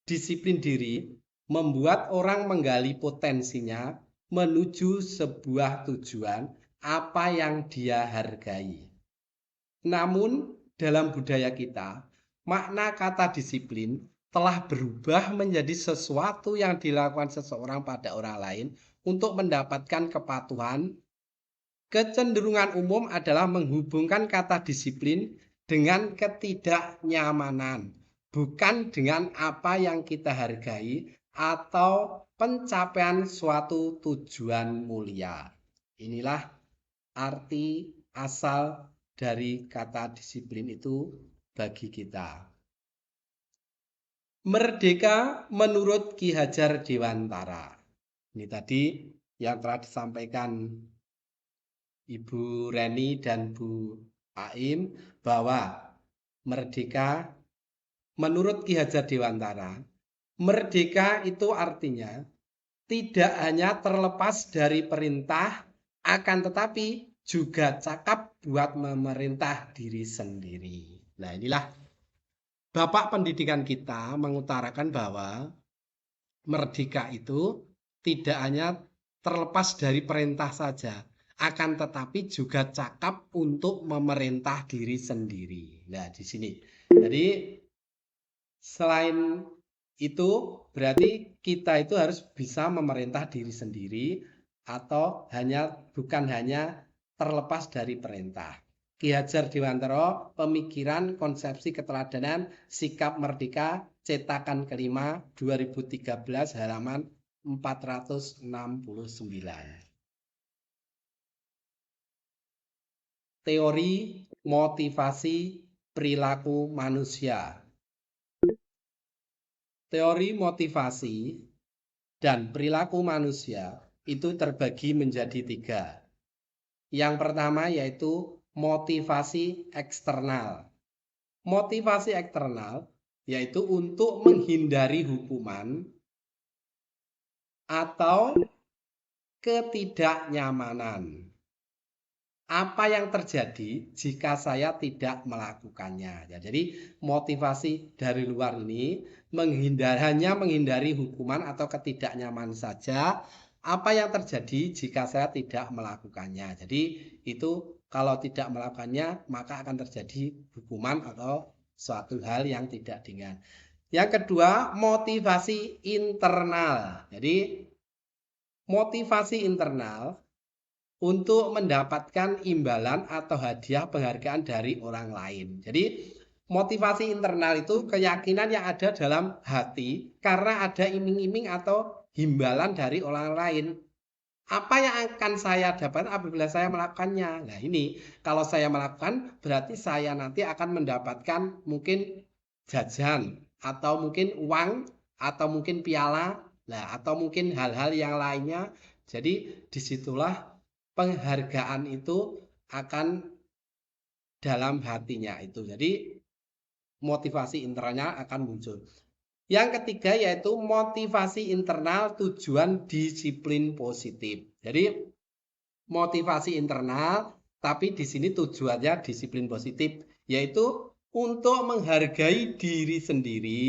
Disiplin diri membuat orang menggali potensinya menuju sebuah tujuan apa yang dia hargai. Namun, dalam budaya kita, makna kata disiplin telah berubah menjadi sesuatu yang dilakukan seseorang pada orang lain untuk mendapatkan kepatuhan. Kecenderungan umum adalah menghubungkan kata disiplin dengan ketidaknyamanan, bukan dengan apa yang kita hargai atau pencapaian suatu tujuan mulia. Inilah arti asal dari kata disiplin itu bagi kita. Merdeka menurut Ki Hajar Dewantara. Ini tadi yang telah disampaikan Ibu Reni dan Bu Aim bahwa merdeka menurut Ki Hajar Dewantara, merdeka itu artinya tidak hanya terlepas dari perintah, akan tetapi juga cakap buat memerintah diri sendiri. Nah, inilah Bapak Pendidikan kita mengutarakan bahwa merdeka itu tidak hanya terlepas dari perintah saja, akan tetapi juga cakap untuk memerintah diri sendiri. Nah, di sini. Jadi selain itu berarti kita itu harus bisa memerintah diri sendiri atau bukan hanya terlepas dari perintah. Ki Hajar Dewantara, Pemikiran Konsepsi Keteladanan Sikap Merdeka, cetakan kelima 2013 halaman 469. Teori motivasi perilaku manusia. Teori motivasi dan perilaku manusia itu terbagi menjadi 3. Yang pertama yaitu motivasi eksternal. Motivasi eksternal yaitu untuk menghindari hukuman atau ketidaknyamanan. Apa yang terjadi jika saya tidak melakukannya? Ya, jadi motivasi dari luar ini hanya menghindari hukuman atau ketidaknyamanan saja. Apa yang terjadi jika saya tidak melakukannya? Jadi itu kalau tidak melakukannya maka akan terjadi hukuman atau suatu hal yang tidak ringan. Yang kedua, motivasi internal. Jadi motivasi internal untuk mendapatkan imbalan atau hadiah penghargaan dari orang lain. Jadi motivasi internal itu keyakinan yang ada dalam hati karena ada iming-iming atau imbalan dari orang lain. Apa yang akan saya dapatkan apabila saya melakukannya? Nah ini, kalau saya melakukan berarti saya nanti akan mendapatkan mungkin jajan atau mungkin uang atau mungkin piala, atau mungkin hal-hal yang lainnya. Jadi disitulah penghargaan itu akan dalam hatinya itu. Jadi motivasi internalnya akan muncul. Yang ketiga yaitu motivasi internal tujuan disiplin positif. Jadi motivasi internal tapi di sini tujuannya disiplin positif yaitu untuk menghargai diri sendiri.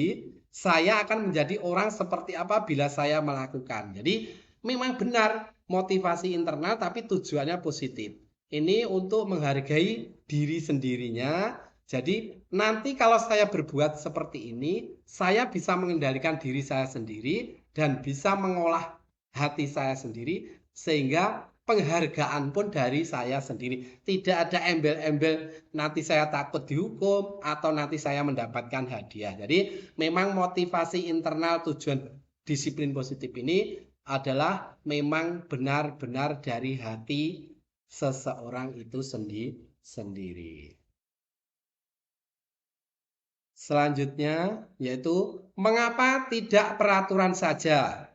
Saya akan menjadi orang seperti apa bila saya melakukan. Jadi memang benar motivasi internal tapi tujuannya positif. Ini untuk menghargai diri sendirinya. Jadi nanti kalau saya berbuat seperti ini, saya bisa mengendalikan diri saya sendiri dan bisa mengolah hati saya sendiri sehingga penghargaan pun dari saya sendiri. Tidak ada embel-embel nanti saya takut dihukum atau nanti saya mendapatkan hadiah. Jadi memang motivasi internal tujuan disiplin positif ini adalah memang benar-benar dari hati seseorang itu sendiri. Selanjutnya yaitu mengapa tidak peraturan saja?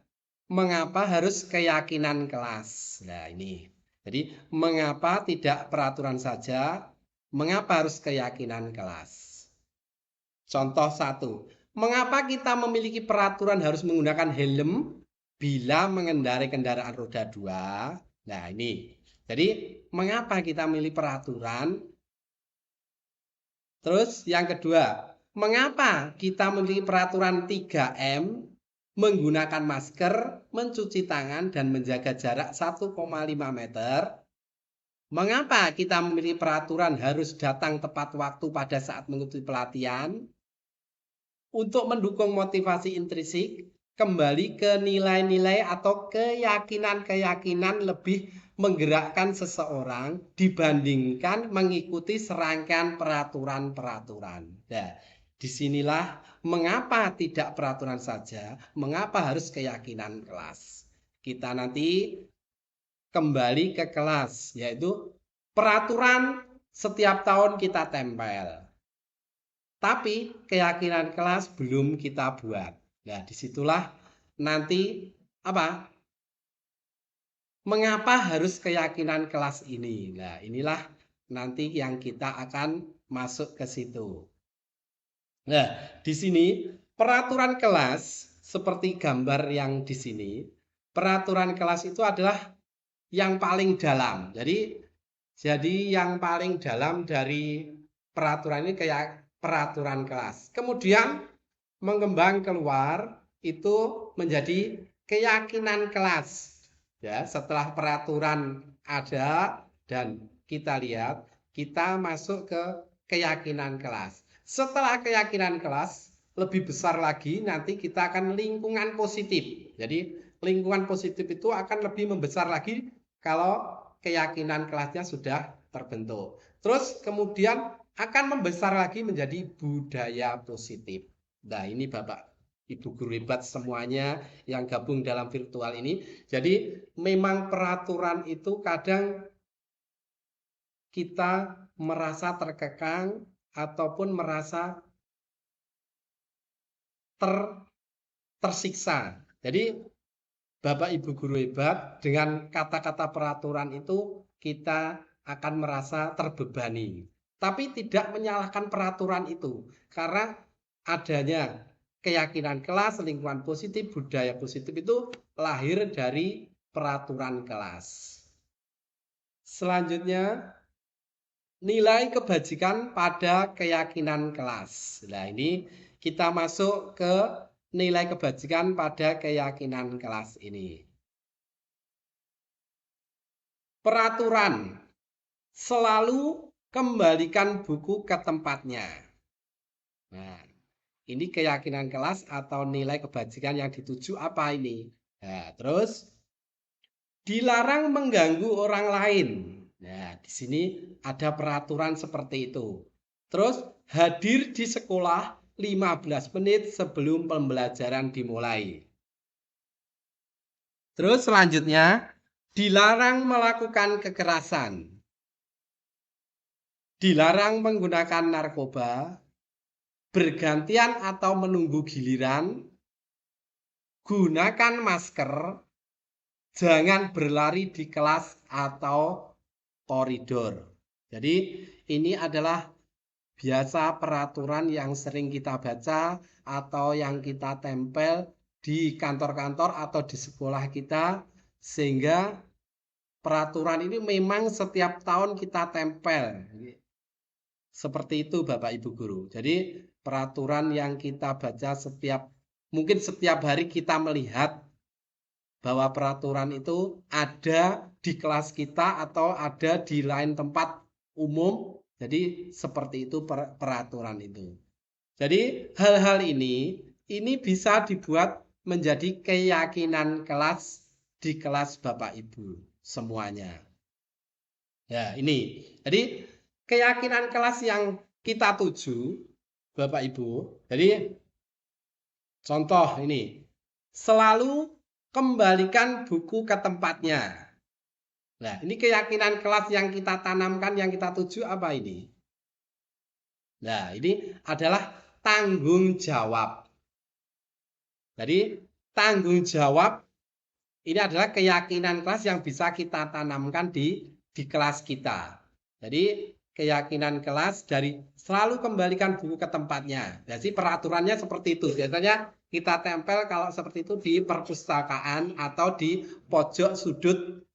Mengapa harus keyakinan kelas? Nah ini. Jadi mengapa tidak peraturan saja? Mengapa harus keyakinan kelas? Contoh 1. Mengapa kita memiliki peraturan harus menggunakan helm bila mengendarai kendaraan roda 2? Nah ini. Jadi mengapa kita memilih peraturan? Terus yang kedua. Mengapa kita memiliki peraturan 3M, menggunakan masker, mencuci tangan, dan menjaga jarak 1,5 meter? Mengapa kita memiliki peraturan harus datang tepat waktu pada saat mengikuti pelatihan? Untuk mendukung motivasi intrinsik, kembali ke nilai-nilai atau keyakinan-keyakinan lebih menggerakkan seseorang dibandingkan mengikuti serangkaian peraturan-peraturan. Nah, disinilah mengapa tidak peraturan saja, mengapa harus keyakinan kelas. Kita nanti kembali ke kelas, yaitu peraturan setiap tahun kita tempel. Tapi keyakinan kelas belum kita buat. Nah, disitulah nanti apa? Mengapa harus keyakinan kelas ini? Nah, inilah nanti yang kita akan masuk ke situ. Nah, di sini peraturan kelas seperti gambar yang di sini, peraturan kelas itu adalah yang paling dalam. Jadi yang paling dalam dari peraturan ini kayak peraturan kelas. Kemudian mengembang keluar itu menjadi keyakinan kelas. Ya, setelah peraturan ada dan kita lihat, kita masuk ke keyakinan kelas. Setelah keyakinan kelas, lebih besar lagi nanti kita akan lingkungan positif. Jadi lingkungan positif itu akan lebih membesar lagi kalau keyakinan kelasnya sudah terbentuk. Terus kemudian akan membesar lagi menjadi budaya positif. Nah ini Bapak Ibu guru hebat semuanya yang gabung dalam virtual ini. Jadi memang peraturan itu kadang kita merasa terkekang ataupun merasa tersiksa. Jadi Bapak Ibu guru hebat dengan kata-kata peraturan itu kita akan merasa terbebani. Tapi tidak menyalahkan peraturan itu. Karena adanya keyakinan kelas, lingkungan positif, budaya positif itu lahir dari peraturan kelas. Selanjutnya, nilai kebajikan pada keyakinan kelas. Nah, ini kita masuk ke nilai kebajikan pada keyakinan kelas ini. Peraturan. Selalu kembalikan buku ke tempatnya. Nah, ini keyakinan kelas atau nilai kebajikan yang dituju apa ini? Nah, terus dilarang mengganggu orang lain. Nah, di sini ada peraturan seperti itu. Terus hadir di sekolah 15 menit sebelum pembelajaran dimulai. Terus selanjutnya, dilarang melakukan kekerasan. Dilarang menggunakan narkoba, bergantian atau menunggu giliran, gunakan masker, jangan berlari di kelas atau koridor. Jadi ini adalah biasa peraturan yang sering kita baca atau yang kita tempel di kantor-kantor atau di sekolah kita, sehingga peraturan ini memang setiap tahun kita tempel. Seperti itu Bapak Ibu guru. Jadi peraturan yang kita baca mungkin setiap hari kita melihat bahwa peraturan itu ada di kelas kita atau ada di lain tempat umum. Jadi seperti itu peraturan itu. Jadi hal-hal ini bisa dibuat menjadi keyakinan kelas di kelas Bapak Ibu. semuanya. Ya, ini. Jadi keyakinan kelas yang kita tuju, Bapak Ibu. Jadi contoh ini, selalu kembalikan buku ke tempatnya. Nah, ini keyakinan kelas yang kita tanamkan, yang kita tuju apa ini? Nah, ini adalah tanggung jawab. Jadi, tanggung jawab ini adalah keyakinan kelas yang bisa kita tanamkan di kelas kita. Jadi, keyakinan kelas dari selalu kembalikan buku ke tempatnya. Jadi, peraturannya seperti itu. Biasanya kita tempel kalau seperti itu di perpustakaan atau di pojok sudut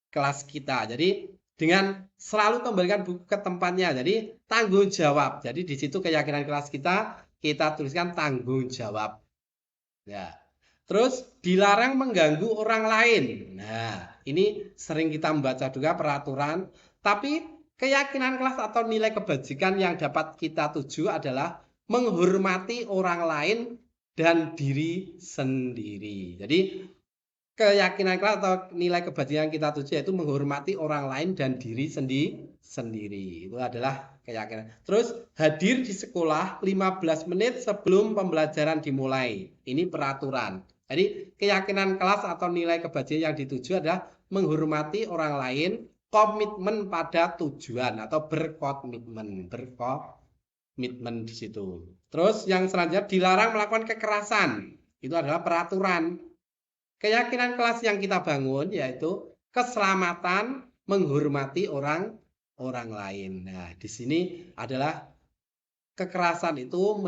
kelas kita. Jadi dengan selalu kembalikan buku ke tempatnya. Jadi tanggung jawab. Jadi di situ keyakinan kelas kita tuliskan tanggung jawab. Ya. Terus dilarang mengganggu orang lain. Nah, ini sering kita membaca juga peraturan. Tapi keyakinan kelas atau nilai kebajikan yang dapat kita tuju adalah menghormati orang lain dan diri sendiri. Jadi keyakinan kelas atau nilai kebajikan yang kita tuju yaitu menghormati orang lain dan diri sendiri. Itu adalah keyakinan. Terus hadir di sekolah 15 menit sebelum pembelajaran dimulai. Ini peraturan. Jadi keyakinan kelas atau nilai kebajikan yang dituju adalah menghormati orang lain, komitmen pada tujuan atau berkomitmen di situ. Terus yang selanjutnya dilarang melakukan kekerasan. Itu adalah peraturan. Keyakinan kelas yang kita bangun yaitu keselamatan, menghormati orang lain. Nah, di sini adalah kekerasan itu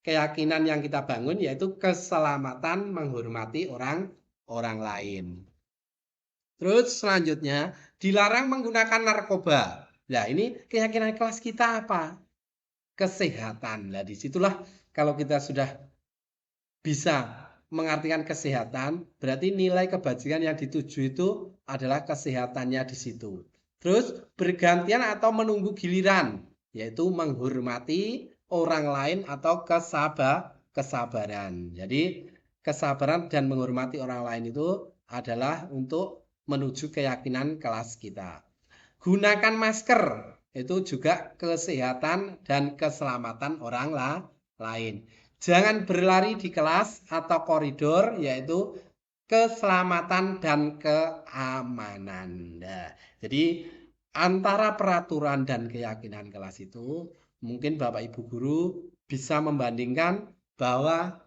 keyakinan yang kita bangun yaitu keselamatan, menghormati orang lain. Terus selanjutnya dilarang menggunakan narkoba. Nah, ini keyakinan kelas kita apa? Kesehatan. Nah, disitulah kalau kita sudah bisa mengartikan kesehatan, berarti nilai kebajikan yang dituju itu adalah kesehatannya di situ. Terus bergantian atau menunggu giliran, yaitu menghormati orang lain atau kesabaran. Jadi kesabaran dan menghormati orang lain itu adalah untuk menuju keyakinan kelas kita. Gunakan masker, itu juga kesehatan dan keselamatan orang lain. Jangan berlari di kelas atau koridor, yaitu keselamatan dan keamanan. Nah, jadi antara peraturan dan keyakinan kelas itu, mungkin Bapak Ibu Guru bisa membandingkan bahwa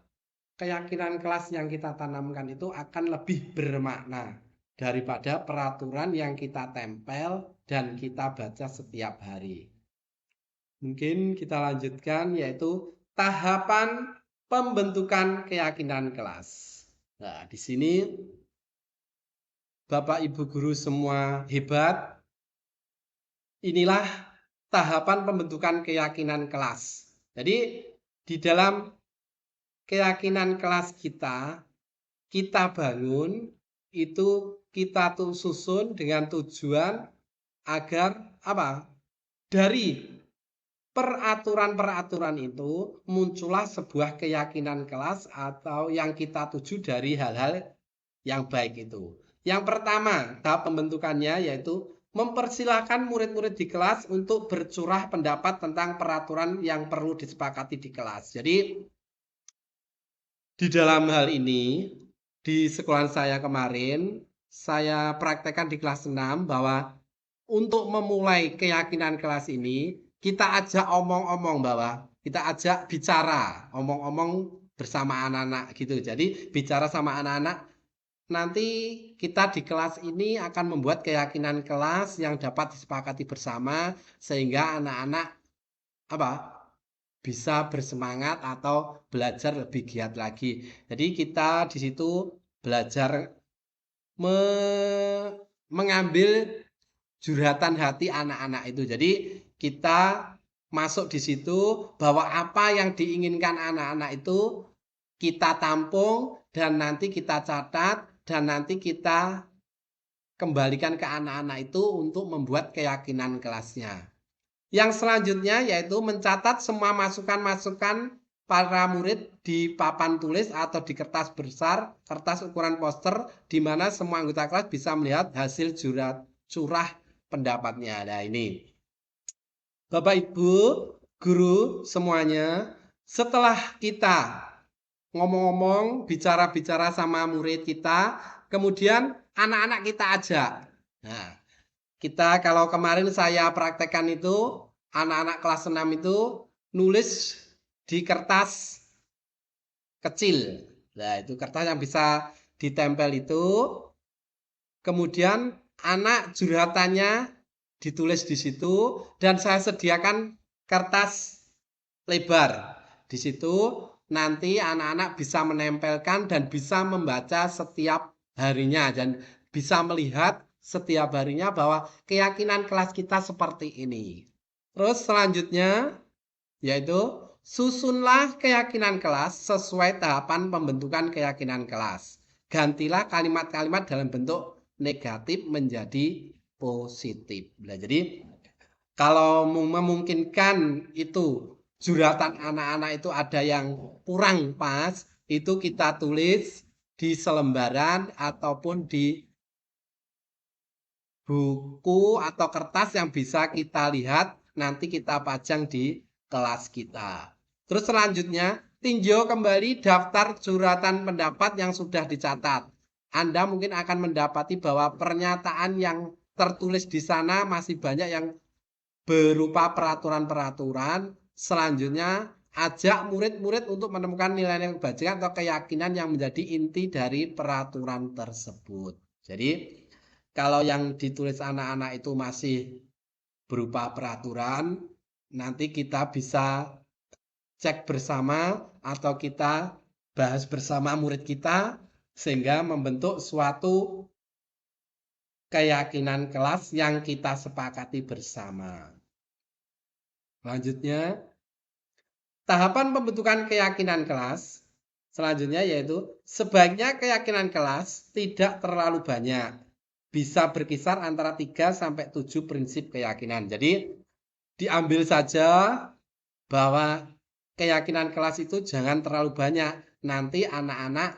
keyakinan kelas yang kita tanamkan itu akan lebih bermakna daripada peraturan yang kita tempel dan kita baca setiap hari. Mungkin kita lanjutkan yaitu tahapan pembentukan keyakinan kelas. Nah, di sini Bapak Ibu Guru semua hebat. Inilah tahapan pembentukan keyakinan kelas. Jadi di dalam keyakinan kelas kita bangun itu kita susun dengan tujuan agar apa? Dari peraturan-peraturan itu muncullah sebuah keyakinan kelas atau yang kita tuju dari hal-hal yang baik itu. Yang pertama, tahap pembentukannya yaitu mempersilahkan murid-murid di kelas untuk bercurah pendapat tentang peraturan yang perlu disepakati di kelas. Jadi, di dalam hal ini, di sekolah saya kemarin, saya praktekkan di kelas 6 bahwa untuk memulai keyakinan kelas ini, kita ajak omong-omong bahwa kita ajak bicara, omong-omong bersama anak-anak gitu. Jadi bicara sama anak-anak, nanti kita di kelas ini akan membuat keyakinan kelas yang dapat disepakati bersama sehingga anak-anak bisa bersemangat atau belajar lebih giat lagi. Jadi kita di situ belajar mengambil curhatan hati anak-anak itu. Jadi kita masuk di situ bahwa apa yang diinginkan anak-anak itu kita tampung dan nanti kita catat dan nanti kita kembalikan ke anak-anak itu untuk membuat keyakinan kelasnya. Yang selanjutnya yaitu mencatat semua masukan-masukan para murid di papan tulis atau di kertas besar, kertas ukuran poster, di mana semua anggota kelas bisa melihat hasil curah pendapatnya. Nah ini, Bapak Ibu, guru semuanya, setelah kita ngomong-ngomong, bicara-bicara sama murid kita, kemudian anak-anak kita ajak. Nah, kita kalau kemarin saya praktekkan itu, anak-anak kelas 6 itu nulis di kertas kecil. Nah, itu kertas yang bisa ditempel itu. Kemudian anak curhatannya ditulis di situ dan saya sediakan kertas lebar. Di situ nanti anak-anak bisa menempelkan dan bisa membaca setiap harinya dan bisa melihat setiap harinya bahwa keyakinan kelas kita seperti ini. Terus selanjutnya yaitu susunlah keyakinan kelas sesuai tahapan pembentukan keyakinan kelas. Gantilah kalimat-kalimat dalam bentuk negatif menjadi positif. Nah, jadi kalau memungkinkan itu juratan anak-anak itu ada yang kurang pas, itu kita tulis di selembaran ataupun di buku atau kertas yang bisa kita lihat nanti kita pajang di kelas kita. Terus selanjutnya, tinjau kembali daftar curhatan pendapat yang sudah dicatat. Anda mungkin akan mendapati bahwa pernyataan yang tertulis di sana masih banyak yang berupa peraturan-peraturan. Selanjutnya, ajak murid-murid untuk menemukan nilai-nilai kebajikan atau keyakinan yang menjadi inti dari peraturan tersebut. Jadi, kalau yang ditulis anak-anak itu masih berupa peraturan, nanti kita bisa cek bersama atau kita bahas bersama murid kita sehingga membentuk suatu keyakinan kelas yang kita sepakati bersama. Selanjutnya, tahapan pembentukan keyakinan kelas selanjutnya yaitu sebaiknya keyakinan kelas tidak terlalu banyak. Bisa berkisar antara 3 sampai 7 prinsip keyakinan. Jadi diambil saja bahwa keyakinan kelas itu jangan terlalu banyak. Nanti anak-anak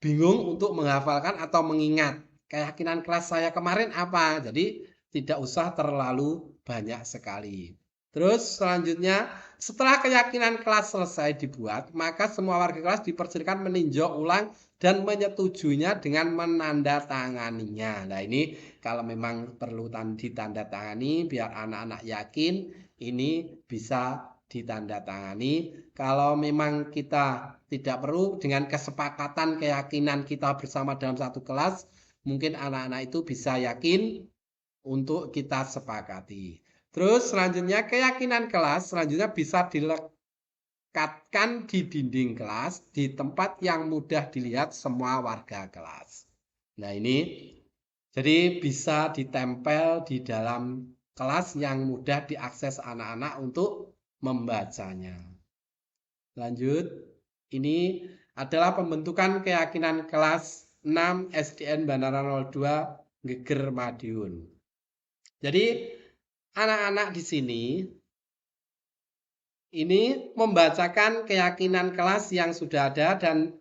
bingung untuk menghafalkan atau mengingat. Keyakinan kelas saya kemarin apa? Jadi tidak usah terlalu banyak sekali. Terus selanjutnya, setelah keyakinan kelas selesai dibuat, maka semua warga kelas dipersilakan meninjau ulang dan menyetujuinya dengan menandatanganinya. Nah ini kalau memang perlu ditandatangani biar anak-anak yakin ini bisa ditandatangani. Kalau memang kita tidak perlu dengan kesepakatan keyakinan kita bersama dalam satu kelas, mungkin anak-anak itu bisa yakin untuk kita sepakati. Terus selanjutnya keyakinan kelas selanjutnya bisa dilekatkan di dinding kelas di tempat yang mudah dilihat semua warga kelas. Nah ini jadi bisa ditempel di dalam kelas yang mudah diakses anak-anak untuk membacanya. Lanjut, ini adalah pembentukan keyakinan kelas 6 SDN Bandara 02 Geger Madiun. Jadi anak-anak di sini ini membacakan keyakinan kelas yang sudah ada dan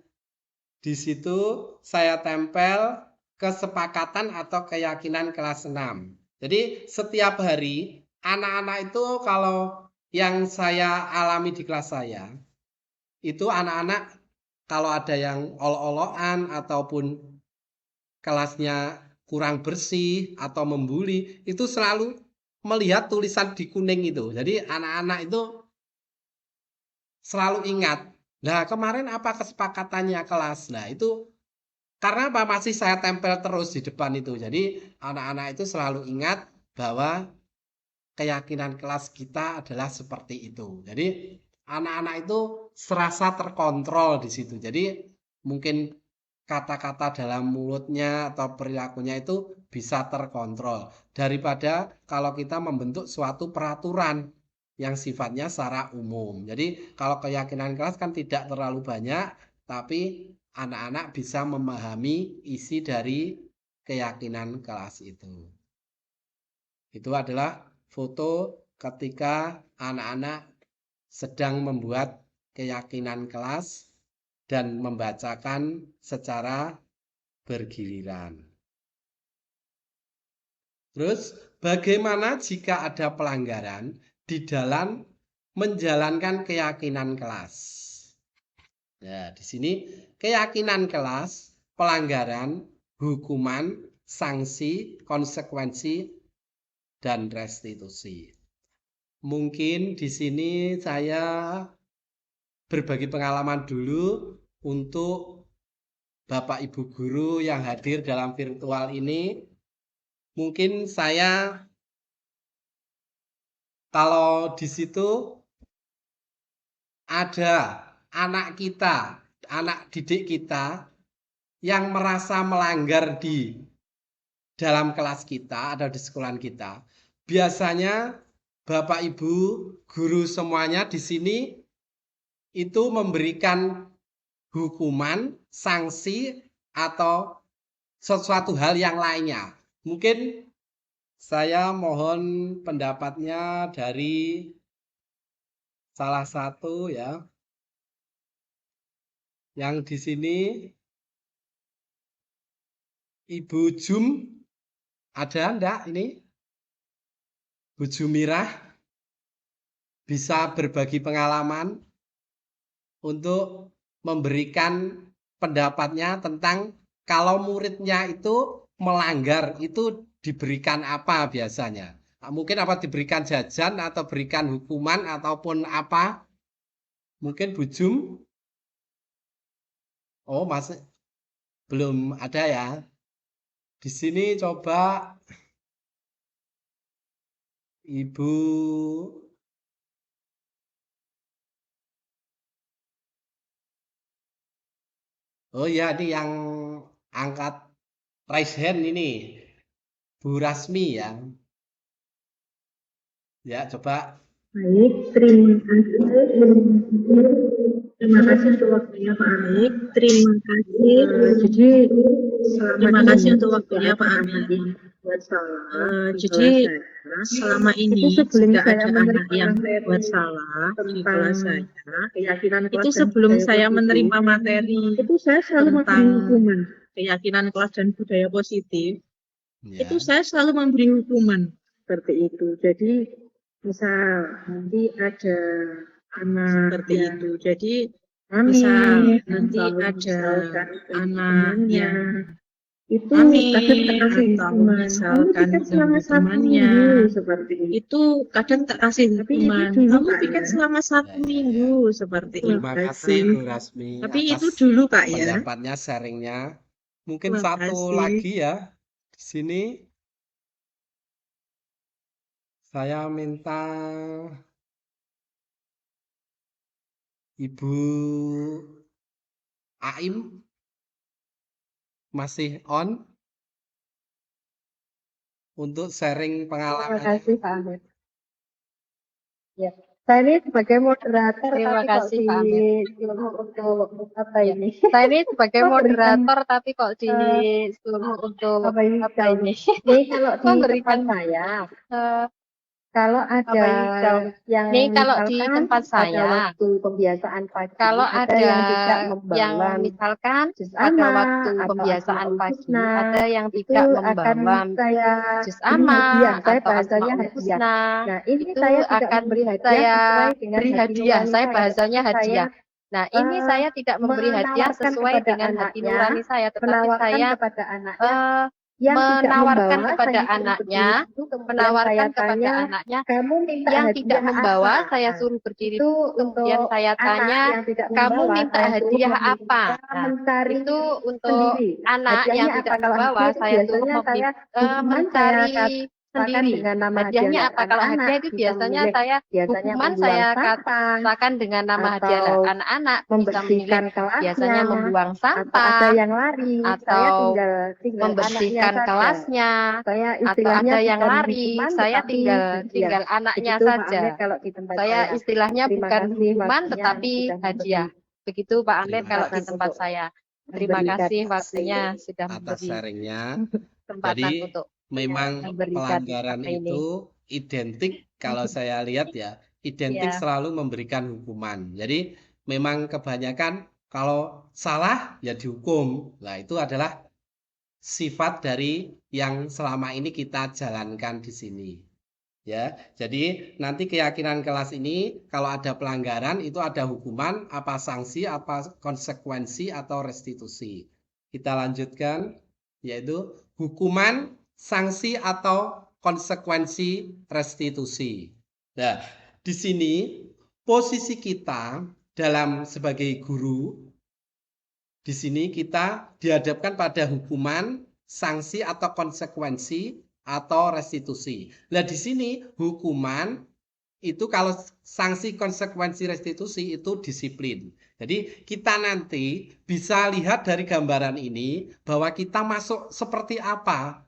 di situ saya tempel kesepakatan atau keyakinan kelas 6. Jadi setiap hari anak-anak itu kalau yang saya alami di kelas saya itu anak-anak kalau ada yang olok-olokan ataupun kelasnya kurang bersih atau membuli itu selalu melihat tulisan di kuning itu. Jadi anak-anak itu selalu ingat. Nah, kemarin apa kesepakatannya kelas? Nah, itu karena apa masih saya tempel terus di depan itu. Jadi anak-anak itu selalu ingat bahwa keyakinan kelas kita adalah seperti itu. Jadi anak-anak itu serasa terkontrol di situ. Jadi mungkin kata-kata dalam mulutnya atau perilakunya itu bisa terkontrol daripada kalau kita membentuk suatu peraturan yang sifatnya secara umum. Jadi kalau keyakinan kelas kan tidak terlalu banyak, tapi anak-anak bisa memahami isi dari keyakinan kelas itu. Itu adalah foto ketika anak-anak sedang membuat keyakinan kelas dan membacakan secara bergiliran. Terus, bagaimana jika ada pelanggaran di dalam menjalankan keyakinan kelas? Ya, di sini keyakinan kelas, pelanggaran, hukuman, sanksi, konsekuensi, dan restitusi. Mungkin di sini saya berbagi pengalaman dulu untuk Bapak Ibu guru yang hadir dalam virtual ini. Mungkin saya kalau di situ ada anak kita, anak didik kita yang merasa melanggar di dalam kelas kita atau di sekolah kita, biasanya Bapak Ibu guru semuanya di sini itu memberikan hukuman, sanksi, atau sesuatu hal yang lainnya. Mungkin saya mohon pendapatnya dari salah satu ya, yang di sini Ibu Jum, ada enggak ini? Bu Jumirah bisa berbagi pengalaman untuk memberikan pendapatnya tentang kalau muridnya itu melanggar itu diberikan apa biasanya? Mungkin apa diberikan jajan atau berikan hukuman ataupun apa? Mungkin Bu Jum? Oh, masih belum ada ya. Di sini coba Ibu Oh ya, ini yang angkat raise hand ini Bu Rasmi ya. Ya, coba. Baik, terima kasih. Terima kasih untuk waktunya Pak Amik. Terima kasih. Jadi terima kasih untuk waktunya Pak Amik. Jadi selama ini jika ada anak yang buat salah di kelas saya, itu sebelum saya menerima materi itu saya selalu memberi hukuman keyakinan kelas dan budaya positif. Ya. Itu saya selalu memberi hukuman seperti itu. Jadi misal nanti ada anak seperti itu. Jadi misal nanti ada anak yang itu kadang tak kasih hukuman. Misalkan temannya itu kadang tak kasih hukuman. Kamu pikir selama 1 minggu seperti itu. Terima kasih Bu Rasmi. Tapi atas itu dulu Pak ya. pendapatnya, sharingnya. Mungkin Terima satu kasih. lagi ya di sini. Saya minta Ibu Aim masih on untuk sharing Terima pengalaman. kasih Pak Amir. Ya, saya ini sebagai moderator Terima tapi kok kasih, Pak Amir. disuruh untuk apa Ya. ini? Saya ini sebagai Kok berikan, moderator tapi kok disuruh untuk apa ini? apa ini? Ini kalau di Memberikan tempat saya, eh, kalau apa ada ini? yang Nih kalau di misalkan tempat ada saya, waktu pembiasaan pagi, kalau ada yang tidak yang membawa misalkan juz pada amma waktu atau pembiasaan asmaul pagi, husna, ada yang itu tidak akan membawa saya juz beri amma hadiah. Saya atau bahasanya asmaul hadiah. husna, Nah, ini itu saya tidak akan memberi hadiah saya sesuai dengan beri hati hadiah. nurani Saya saya, bahasanya tetapi saya hadiah. Nah, ini saya tidak memberi hadiah menawarkan sesuai kepada dengan hati anaknya, nurani saya, tetapi menawarkan saya kepada anaknya eh, yang tidak menawarkan membawa, kepada saya suruh anaknya, berdiri itu, kemudian saya menawarkan kepada tanya, anaknya kamu minta yang tidak hadiah membawa, apa? saya Nah, suruh berdiri. itu Kemudian untuk saya anak tanya, yang tidak kamu membawa, minta saya suruh hadiah apa? Nah, mencari itu untuk sendiri. anak yang Hadiahnya tidak apa? Kalau membawa, hadiah itu saya suruh biasanya saya hukuman saya mencari katakan sendiri. dengan nama Hadiahnya hadiah apa? Kalau anak-anak, hadiah itu bisa biasanya memilih saya biasanya hukuman membuang saya sampah katakan dengan nama hadiah. atau Anak-anak bisa memilih membersihkan kelasnya biasanya membuang atau ada sampah yang lari, saya atau tinggal anaknya membersihkan saja. kelasnya Saya atau istilahnya ada yang bukan lari, hukuman saya tetapi tinggal hadiah. anaknya Begitu Pak saja. Amir kalau di tempat Saya saya. istilahnya Terima bukan kasih hukuman waktunya tetapi sudah hadiah. memberi Begitu Pak Amir Terima kalau di kesempatan tempat untuk saya. Terima memberikan kasih waktunya sudah atas memberi sharingnya. kesempatan Jadi untuk memang memberikan pelanggaran apa ini. itu identik kalau saya lihat ya, identik Ya. selalu memberikan hukuman. Jadi memang kebanyakan kalau salah ya dihukum. Nah, itu adalah sifat dari yang selama ini kita jalankan di sini. Ya, jadi nanti keyakinan kelas ini kalau ada pelanggaran itu ada hukuman, apa sanksi, apa konsekuensi atau restitusi. Kita lanjutkan, yaitu hukuman, sanksi atau konsekuensi restitusi. Nah, di sini posisi kita dalam sebagai guru, di sini kita dihadapkan pada hukuman, sanksi atau konsekuensi atau restitusi. Nah, di sini hukuman itu kalau sanksi, konsekuensi, restitusi itu disiplin. Jadi kita nanti bisa lihat dari gambaran ini bahwa kita masuk seperti apa.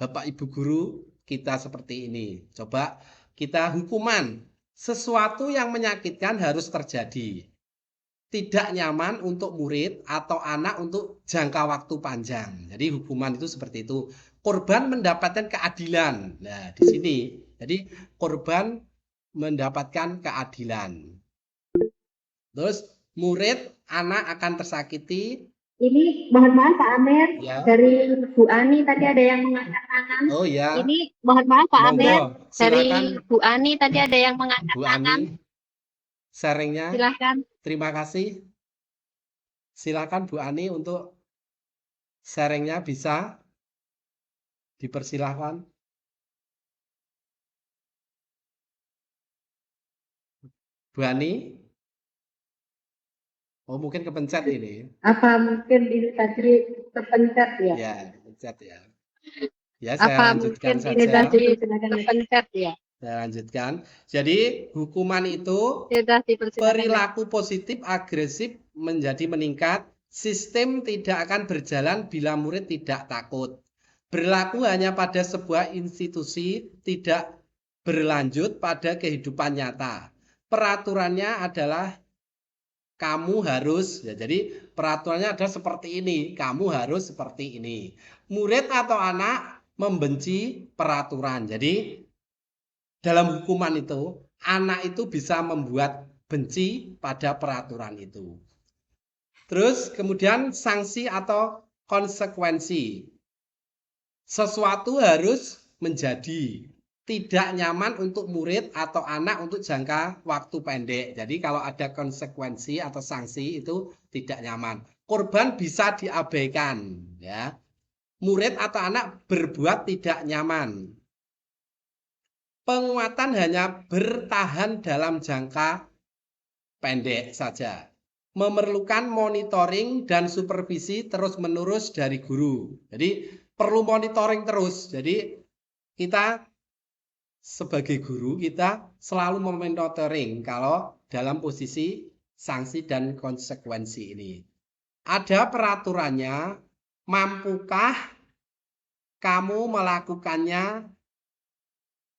Bapak Ibu guru, kita seperti ini. Coba kita hukuman. Sesuatu yang menyakitkan harus terjadi. Tidak nyaman untuk murid atau anak untuk jangka waktu panjang. Jadi hukuman itu seperti itu. Korban mendapatkan keadilan. Nah, di sini. Jadi korban mendapatkan keadilan. Terus murid, anak akan tersakiti. Ini mohon maaf Pak Amer, Ya. dari Bu Ani tadi ada yang mengangkat tangan. Oh ya. Ini mohon maaf Pak Amer, Monggo, dari silakan Bu Ani tadi ada yang mengangkat Bu tangan. Ani. Sharingnya. Silahkan. Terima kasih. Silakan Bu Ani untuk sharingnya bisa dipersilahkan. Bu Ani? Oh, mungkin kepencet ini. Apa mungkin ini tadi terpencet ya? Ya, kepencet ya. Ya, saya Apa lanjutkan mungkin ini saja. tadi terpencet ya? Saya lanjutkan. Jadi, hukuman itu Sudah dipersilakan. perilaku positif agresif menjadi meningkat. Sistem tidak akan berjalan bila murid tidak takut. Berlaku hanya pada sebuah institusi, tidak berlanjut pada kehidupan nyata. Peraturannya adalah kamu harus, ya, jadi peraturannya adalah seperti ini, kamu harus seperti ini. Murid atau anak membenci peraturan. Jadi dalam hukuman itu, anak itu bisa membuat benci pada peraturan itu. Terus kemudian sanksi atau konsekuensi. Sesuatu harus menjadi tidak nyaman untuk murid atau anak untuk jangka waktu pendek. Jadi kalau ada konsekuensi atau sanksi itu tidak nyaman. Korban bisa diabaikan, ya. Murid atau anak berbuat tidak nyaman. Penguatan hanya bertahan dalam jangka pendek saja. Memerlukan monitoring dan supervisi terus-menerus dari guru. Jadi perlu monitoring terus. Jadi kita sebagai guru kita selalu memonitoring kalau dalam posisi sanksi dan konsekuensi ini. Ada peraturannya, mampukah kamu melakukannya?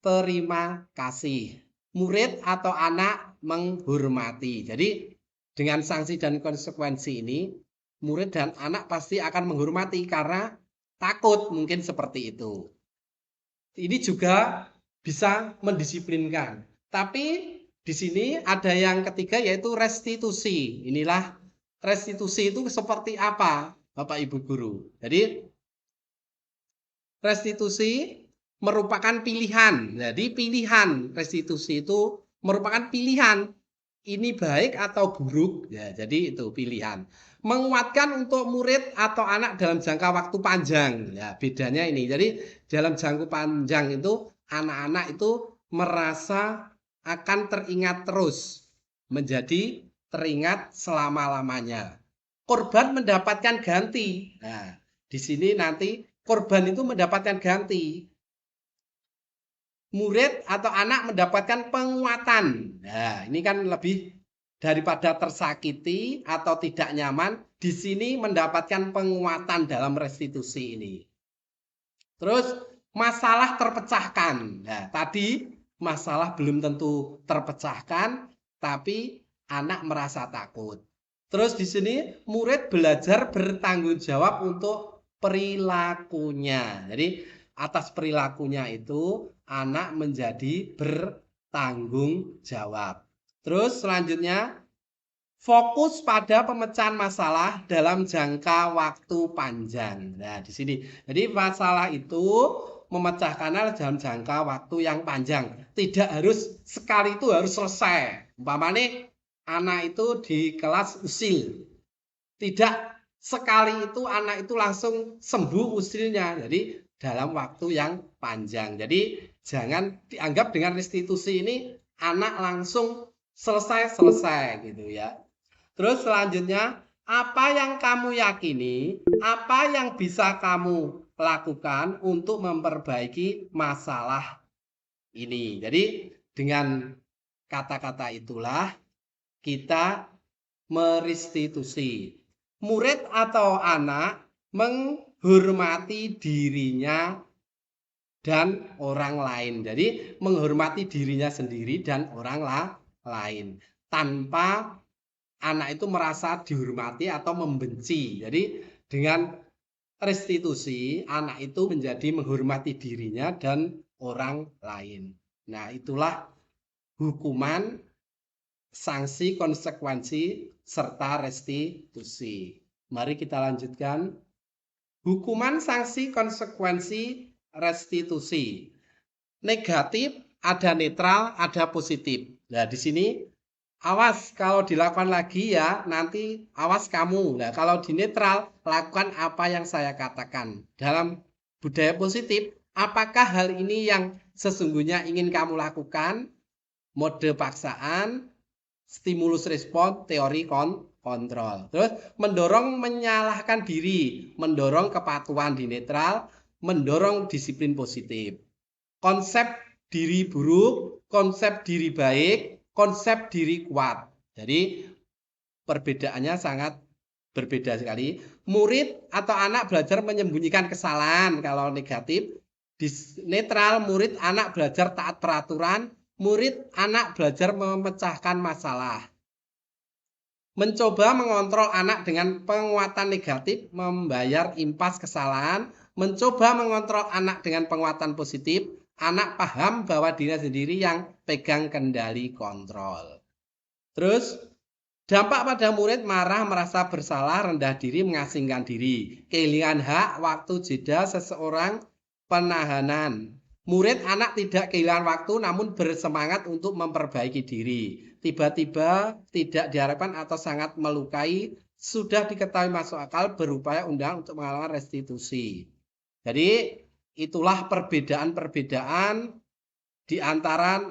Terima kasih. Murid atau anak menghormati. Jadi dengan sanksi dan konsekuensi ini, murid dan anak pasti akan menghormati karena takut, mungkin seperti itu. Ini juga bisa mendisiplinkan. Tapi di sini ada yang ketiga yaitu restitusi. Inilah restitusi itu seperti apa, Bapak Ibu guru. Jadi restitusi merupakan pilihan. Jadi pilihan restitusi itu merupakan pilihan. Ini baik atau buruk. Ya, jadi itu pilihan. Menguatkan untuk murid atau anak dalam jangka waktu panjang. Ya, bedanya ini. Jadi dalam jangka panjang itu anak-anak itu merasa akan teringat terus. Menjadi teringat selama-lamanya. Korban mendapatkan ganti. Nah, di sini nanti korban itu mendapatkan ganti. Murid atau anak mendapatkan penguatan. Nah, ini kan lebih daripada tersakiti atau tidak nyaman, di sini mendapatkan penguatan dalam restitusi ini. Terus masalah terpecahkan. Nah, tadi masalah belum tentu terpecahkan, tapi anak merasa takut. Terus di sini murid belajar bertanggung jawab untuk perilakunya. Jadi atas perilakunya itu anak menjadi tanggung jawab. Terus selanjutnya, fokus pada pemecahan masalah dalam jangka waktu panjang. Nah, di sini. Jadi masalah itu memecahkannya dalam jangka waktu yang panjang. Tidak harus sekali itu harus selesai. Umpamanya anak itu di kelas usil. Tidak sekali itu anak itu langsung sembuh usilnya. Jadi dalam waktu yang panjang. Jadi jangan dianggap dengan restitusi ini anak langsung selesai gitu ya. Terus selanjutnya, apa yang kamu yakini, apa yang bisa kamu lakukan untuk memperbaiki masalah ini. Jadi dengan kata-kata itulah kita merestitusi. Murid atau anak menghormati dirinya dan orang lain. Jadi menghormati dirinya sendiri dan orang lain. Tanpa anak itu merasa dihormati atau membenci. Jadi dengan restitusi, anak itu menjadi menghormati dirinya dan orang lain. Nah, itulah hukuman, sanksi, konsekuensi, serta restitusi. Mari kita lanjutkan. Hukuman, sanksi, konsekuensi, restitusi. Negatif, ada netral, ada positif. Nah, di sini awas kalau dilakukan lagi ya, nanti awas kamu. Nah, kalau di netral, lakukan apa yang saya katakan. Dalam budaya positif, apakah hal ini yang sesungguhnya ingin kamu lakukan? Mode paksaan, stimulus respon, teori kontrol. Terus mendorong menyalahkan diri, mendorong kepatuhan di netral, mendorong disiplin positif. Konsep diri buruk, konsep diri baik, konsep diri kuat. Jadi perbedaannya sangat berbeda sekali. Murid atau anak belajar menyembunyikan kesalahan kalau negatif. Di netral, murid anak belajar taat peraturan, murid anak belajar memecahkan masalah. Mencoba mengontrol anak dengan penguatan negatif, membayar impas kesalahan. Mencoba mengontrol anak dengan penguatan positif, anak paham bahwa dirinya sendiri yang pegang kendali kontrol. Terus, dampak pada murid marah, merasa bersalah, rendah diri, mengasingkan diri. Kehilangan hak, waktu jeda seseorang, penahanan. Murid anak tidak kehilangan waktu namun bersemangat untuk memperbaiki diri. Tiba-tiba tidak diharapkan atau sangat melukai, sudah diketahui masuk akal, berupaya undang untuk melakukan restitusi. Jadi itulah perbedaan-perbedaan di antara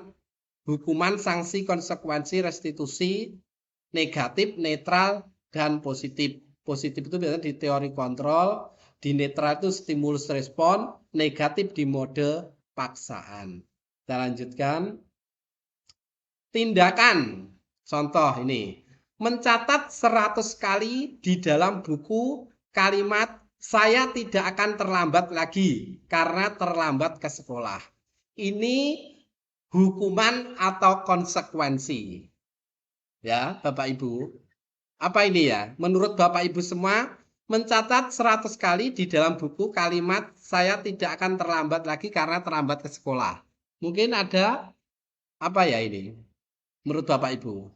hukuman, sanksi, konsekuensi, restitusi, negatif, netral, dan positif. Positif itu biasanya di teori kontrol, di netral itu stimulus respon, negatif di mode paksaan. Kita lanjutkan. Tindakan. Contoh ini. Mencatat 100 kali di dalam buku kalimat saya tidak akan terlambat lagi karena terlambat ke sekolah. Ini hukuman atau konsekuensi. Ya, Bapak Ibu. Apa ini ya? Menurut Bapak Ibu semua, mencatat 100 kali di dalam buku kalimat saya tidak akan terlambat lagi karena terlambat ke sekolah. Mungkin ada apa ya ini? Menurut Bapak Ibu.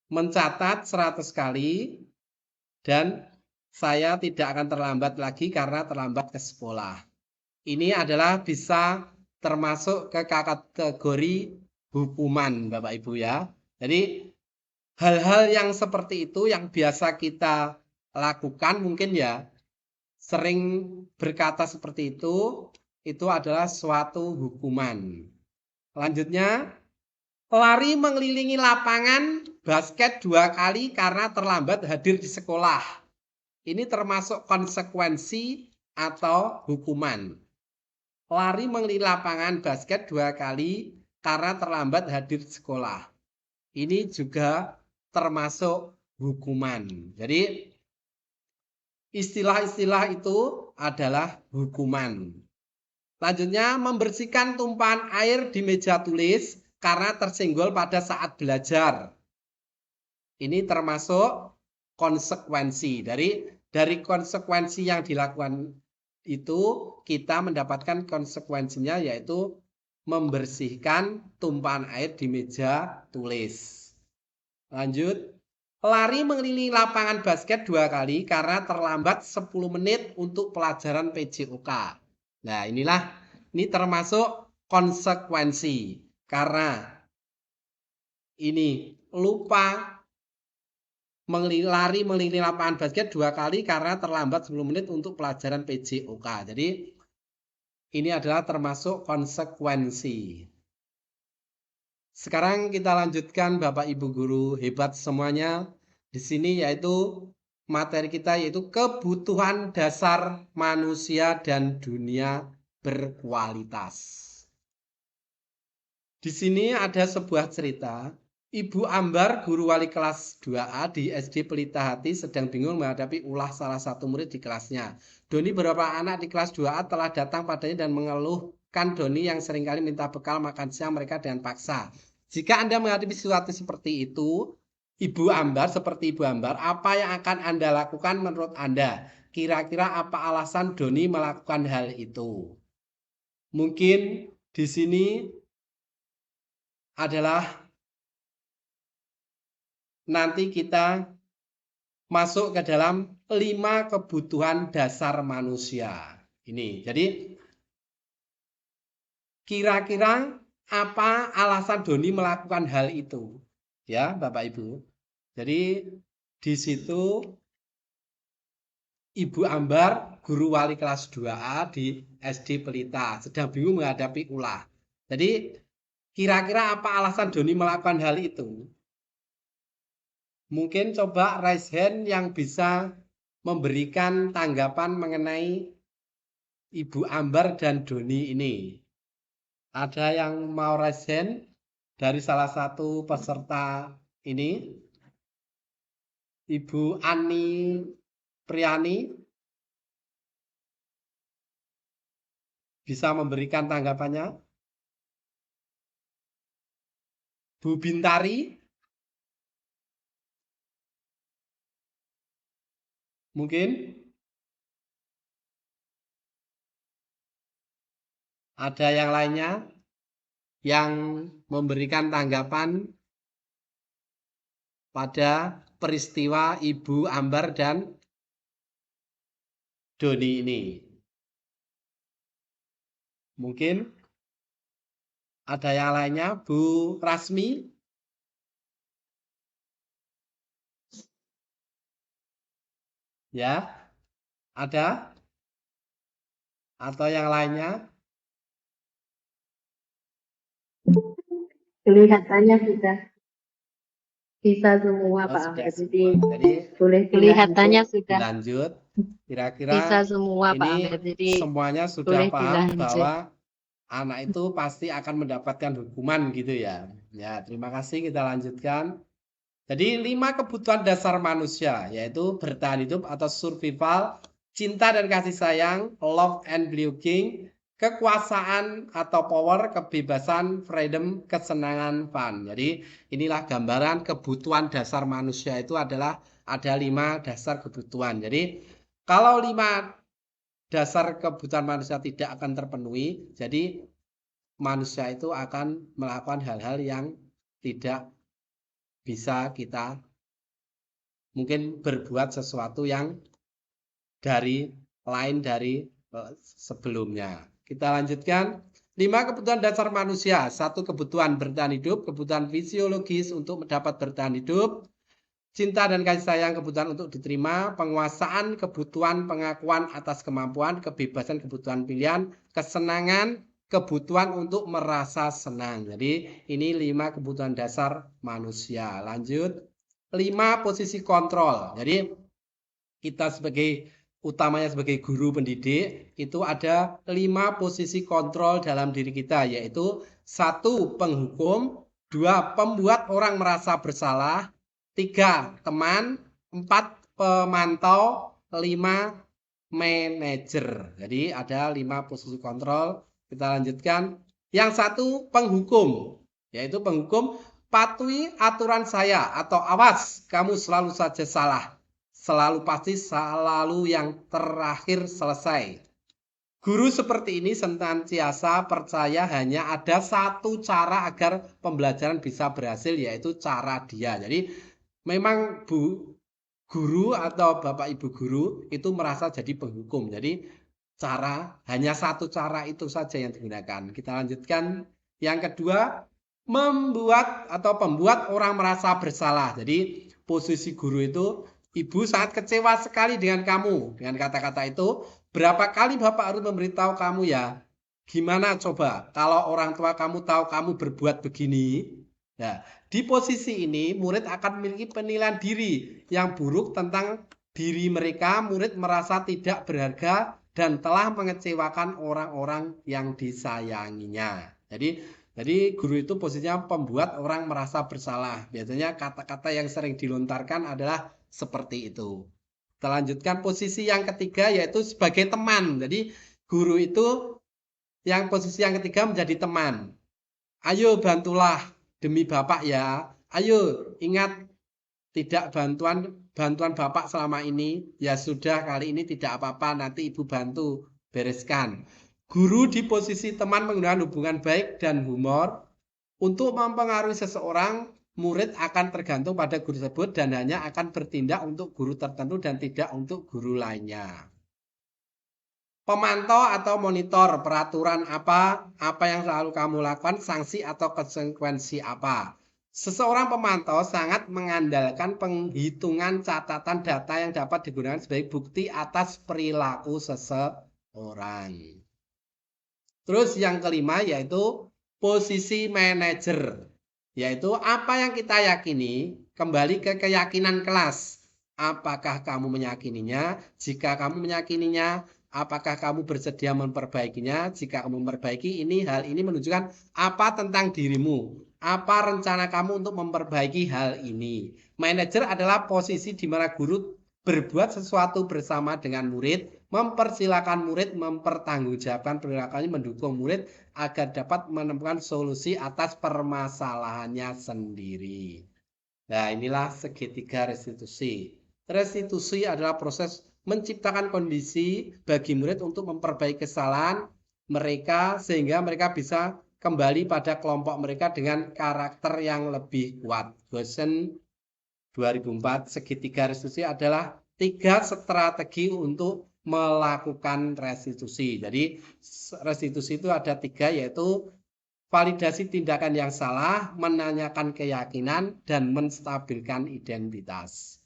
Mencatat 100 kali dan saya tidak akan terlambat lagi karena terlambat ke sekolah. Ini adalah bisa termasuk ke kategori hukuman Bapak Ibu ya. Jadi hal-hal yang seperti itu yang biasa kita lakukan mungkin ya, sering berkata seperti itu adalah suatu hukuman. Lanjutnya, lari mengelilingi lapangan basket 2 kali karena terlambat hadir di sekolah. Ini termasuk konsekuensi atau hukuman. Lari mengelilingi lapangan basket 2 kali karena terlambat hadir di sekolah. Ini juga termasuk hukuman. Jadi istilah-istilah itu adalah hukuman. Lanjutnya, membersihkan tumpahan air di meja tulis karena tersenggol pada saat belajar. Ini termasuk konsekuensi. Dari konsekuensi yang dilakukan itu kita mendapatkan konsekuensinya yaitu membersihkan tumpahan air di meja tulis. Lanjut. Lari mengelilingi lapangan basket 2 kali karena terlambat 10 menit untuk pelajaran PJOK. Nah, ini termasuk konsekuensi. Karena ini lupa lari mengelilingi lapangan basket 2 kali karena terlambat 10 menit untuk pelajaran PJOK. Jadi, ini adalah termasuk konsekuensi. Sekarang kita lanjutkan Bapak Ibu Guru hebat semuanya. Di sini yaitu materi kita yaitu kebutuhan dasar manusia dan dunia berkualitas. Di sini ada sebuah cerita. Ibu Ambar, guru wali kelas 2A di SD Pelita Hati sedang bingung menghadapi ulah salah satu murid di kelasnya. Doni beberapa anak di kelas 2A telah datang padanya dan mengeluhkan Doni yang seringkali minta bekal makan siang mereka dengan paksa. Jika Anda menghadapi sesuatu seperti itu, Ibu Ambar, seperti Ibu Ambar, apa yang akan Anda lakukan menurut Anda? Kira-kira apa alasan Doni melakukan hal itu? Mungkin di sini adalah nanti kita masuk ke dalam 5 kebutuhan dasar manusia. Ini, jadi kira-kira apa alasan Doni melakukan hal itu? Ya, Bapak Ibu. Jadi di situ Ibu Ambar, guru wali kelas 2A di SD Pelita, sedang bingung menghadapi ulah. Jadi kira-kira apa alasan Doni melakukan hal itu? Mungkin coba raise hand yang bisa memberikan tanggapan mengenai Ibu Ambar dan Doni ini. Ada yang mau raise hand dari salah satu peserta ini? Ibu Ani Priani bisa memberikan tanggapannya? Bu Bintari? Mungkin? Ada yang lainnya yang memberikan tanggapan pada peristiwa Ibu Ambar dan Doni ini? Mungkin ada yang lainnya, Bu Rasmi? Ya, ada? Atau yang lainnya? Kelihatannya bisa semua Oh, Pak sudah Amir. semua. Jadi Jadi boleh Kelihatannya sudah dilanjut. Kira-kira bisa semua Pak ini Amir. Jadi semuanya sudah boleh paham dilanjut. bahwa anak itu pasti akan mendapatkan hukuman gitu ya. Ya, terima kasih, kita lanjutkan. Jadi 5 kebutuhan dasar manusia yaitu bertahan hidup atau survival, cinta dan kasih sayang, love and belonging, kekuasaan atau power, kebebasan, freedom, kesenangan, fun. Jadi inilah gambaran kebutuhan dasar manusia itu adalah ada 5 dasar kebutuhan. Jadi kalau 5 dasar kebutuhan manusia tidak akan terpenuhi, jadi manusia itu akan melakukan hal-hal yang tidak bisa kita mungkin berbuat sesuatu yang lain dari sebelumnya. Kita lanjutkan. 5 kebutuhan dasar manusia. 1 kebutuhan bertahan hidup, kebutuhan fisiologis untuk mendapat bertahan hidup, cinta dan kasih sayang, kebutuhan untuk diterima, penguasaan, kebutuhan pengakuan atas kemampuan, kebebasan, kebutuhan pilihan, kesenangan, kebutuhan untuk merasa senang. Jadi ini 5 kebutuhan dasar manusia. Lanjut. 5 posisi kontrol. Jadi kita utamanya sebagai guru pendidik itu ada 5 posisi kontrol dalam diri kita, yaitu 1 penghukum, 2 pembuat orang merasa bersalah, 3 teman, 4 pemantau, 5 manajer. Jadi ada 5 posisi kontrol. Kita lanjutkan. Yang 1 penghukum, yaitu penghukum patuhi aturan saya atau awas kamu selalu saja salah. Selalu pasti, selalu yang terakhir selesai. Guru seperti ini senantiasa percaya hanya ada satu cara agar pembelajaran bisa berhasil, yaitu cara dia. Jadi memang guru atau Bapak Ibu guru itu merasa jadi penghukum. Jadi hanya satu cara itu saja yang digunakan. Kita lanjutkan. Yang kedua, pembuat orang merasa bersalah. Jadi posisi guru itu, ibu sangat kecewa sekali dengan kamu. Dengan kata-kata itu, berapa kali Bapak harus memberitahu kamu ya? Gimana coba kalau orang tua kamu tahu kamu berbuat begini? Nah, di posisi ini murid akan memiliki penilaian diri yang buruk tentang diri mereka. Murid merasa tidak berharga dan telah mengecewakan orang-orang yang disayanginya. Jadi guru itu posisinya pembuat orang merasa bersalah. Biasanya kata-kata yang sering dilontarkan adalah seperti itu. Kita lanjutkan posisi yang ketiga, yaitu sebagai teman. Jadi guru itu posisi yang ketiga menjadi teman. Ayo bantulah demi Bapak ya. Ayo ingat tidak bantuan Bapak selama ini. Ya sudah, kali ini tidak apa-apa, nanti Ibu bantu bereskan. Guru di posisi teman menggunakan hubungan baik dan humor untuk mempengaruhi seseorang. Murid akan tergantung pada guru tersebut dan hanya akan bertindak untuk guru tertentu dan tidak untuk guru lainnya. Pemantau atau monitor peraturan apa yang selalu kamu lakukan, sanksi atau konsekuensi apa. Seseorang pemantau sangat mengandalkan penghitungan catatan data yang dapat digunakan sebagai bukti atas perilaku seseorang. Terus yang kelima yaitu posisi manajer. Yaitu apa yang kita yakini, kembali ke keyakinan kelas. Apakah kamu meyakininya? Jika kamu meyakininya, apakah kamu bersedia memperbaikinya? Jika kamu memperbaiki hal ini menunjukkan apa tentang dirimu? Apa rencana kamu untuk memperbaiki hal ini? Manajer adalah posisi di mana guru berbuat sesuatu bersama dengan murid, mempersilahkan murid mempertanggungjawabkan perilakunya, mendukung murid agar dapat menemukan solusi atas permasalahannya sendiri. Nah, inilah segitiga restitusi. Restitusi adalah proses menciptakan kondisi bagi murid untuk memperbaiki kesalahan mereka sehingga mereka bisa kembali pada kelompok mereka dengan karakter yang lebih kuat. Gosen 2004, segitiga restitusi adalah 3 strategi untuk melakukan restitusi. Jadi restitusi itu ada 3, yaitu validasi tindakan yang salah, menanyakan keyakinan, dan menstabilkan identitas.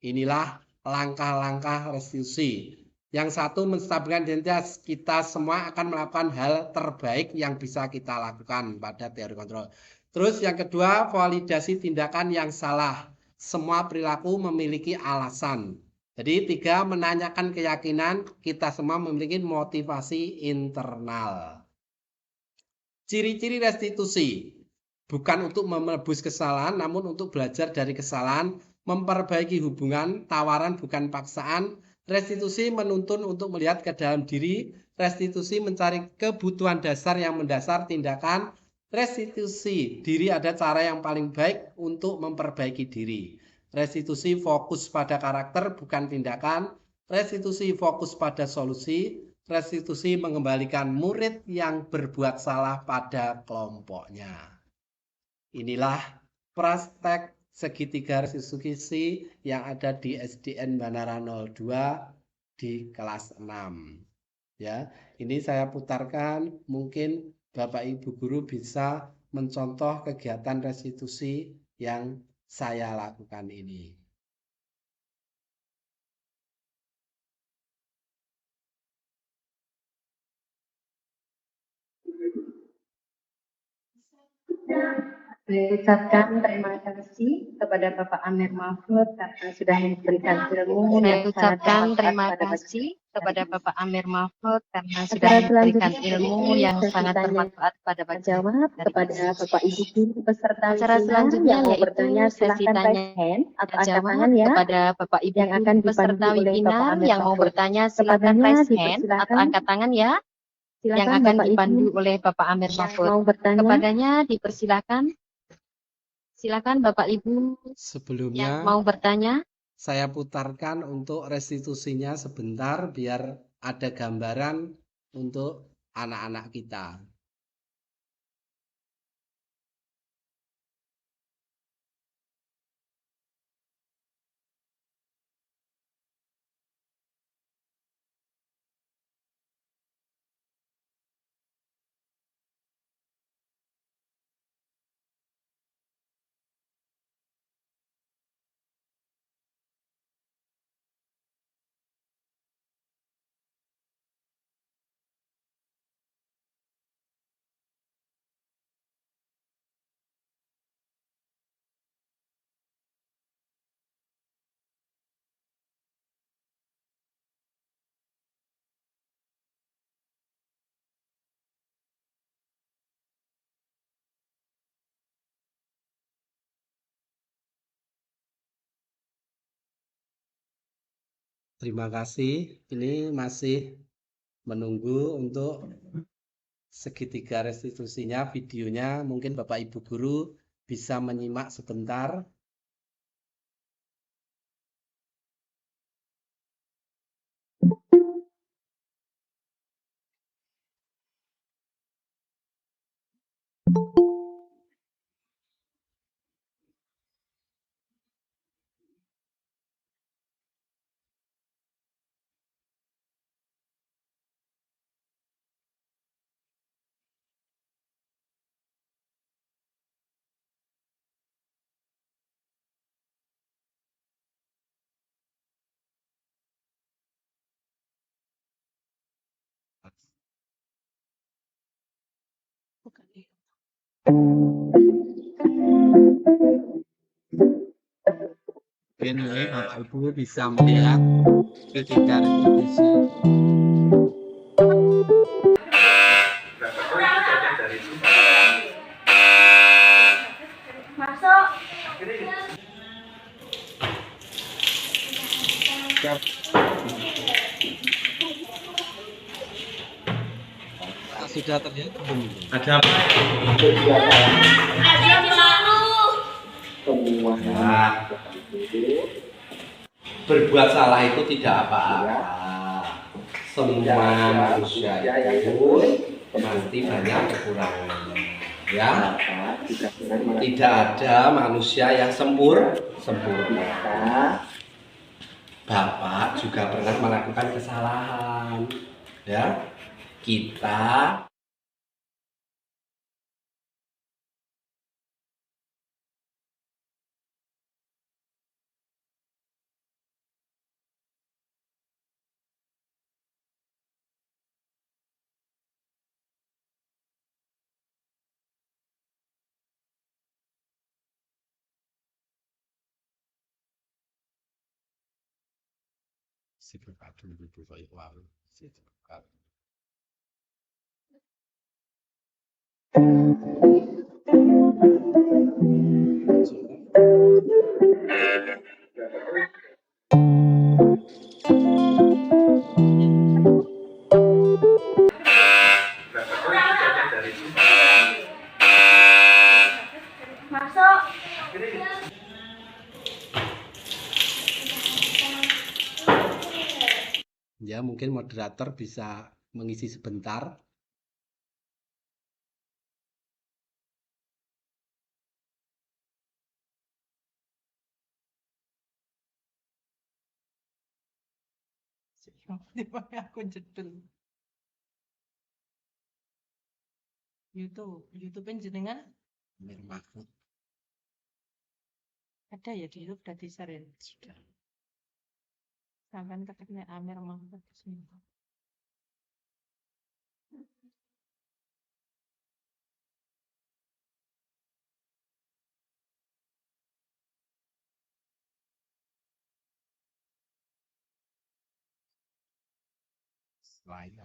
Inilah langkah-langkah restitusi. Yang satu, menstabilkan identitas. Kita semua akan melakukan hal terbaik yang bisa kita lakukan pada teori kontrol. Terus yang kedua, validasi tindakan yang salah. Semua perilaku memiliki alasan. Jadi 3, menanyakan keyakinan. Kita semua memiliki motivasi internal. Ciri-ciri restitusi. Bukan untuk menebus kesalahan, namun untuk belajar dari kesalahan, memperbaiki hubungan, tawaran bukan paksaan. Restitusi menuntun untuk melihat ke dalam diri. Restitusi mencari kebutuhan dasar yang mendasar tindakan. Restitusi diri ada cara yang paling baik untuk memperbaiki diri. Restitusi fokus pada karakter bukan tindakan. Restitusi fokus pada solusi. Restitusi mengembalikan murid yang berbuat salah pada kelompoknya. Inilah praktek segitiga restitusi yang ada di SDN Banara 02 di kelas 6. Ya, ini saya putarkan, mungkin Bapak Ibu guru bisa mencontoh kegiatan restitusi yang saya lakukan ini. Ucapkan terima kasih kepada Bapak Amir Mahfud karena sudah memberikan ilmu Saya yang sangat ucapkan bermanfaat terima pada kasih kepada Bapak Amir Mahfud karena sudah Acara memberikan selanjutnya ilmu yaitu yang sesi sangat tanya bermanfaat pada bagi jawab kepada Bapak Ibu guru peserta Acara webinar selanjutnya yang mau yaitu bertanya sesi silahkan tanya raise hand atau angkat jawab tangan ya. kepada Bapak Ibu yang akan guru peserta dipandu oleh Bapak webinar Amir yang mau Mahfud. bertanya silakan Kepadanya raise hand atau dipersilakan. angkat tangan ya, yang Silakan akan Bapak Ibu dipandu oleh Bapak Amir yang Mahfud. mau bertanya. Kepadanya dipersilakan. Silakan Bapak Ibu yang Sebelumnya mau bertanya. saya putarkan untuk restitusinya sebentar biar ada gambaran untuk anak-anak kita. Terima kasih. Ini masih menunggu untuk segitiga restitusinya, videonya. Mungkin Bapak Ibu Guru bisa menyimak sebentar. Ini Bapak Ibu bisa melihat ketika restitusi. Sudah terlihat belum? Ada Nah, berbuat salah itu tidak apa-apa. Semua manusia itu pasti banyak kekurangan. Ya, tidak ada manusia yang sempurna. Bapak juga pernah melakukan kesalahan. Ya, kita ya mungkin moderator bisa mengisi sebentar. Aku jedul. YouTube jenengan Amir Mahfud. ada ya di YouTube, udah di-share ya? Sudah. Sampai ketemu Amir Mahfud. Slide.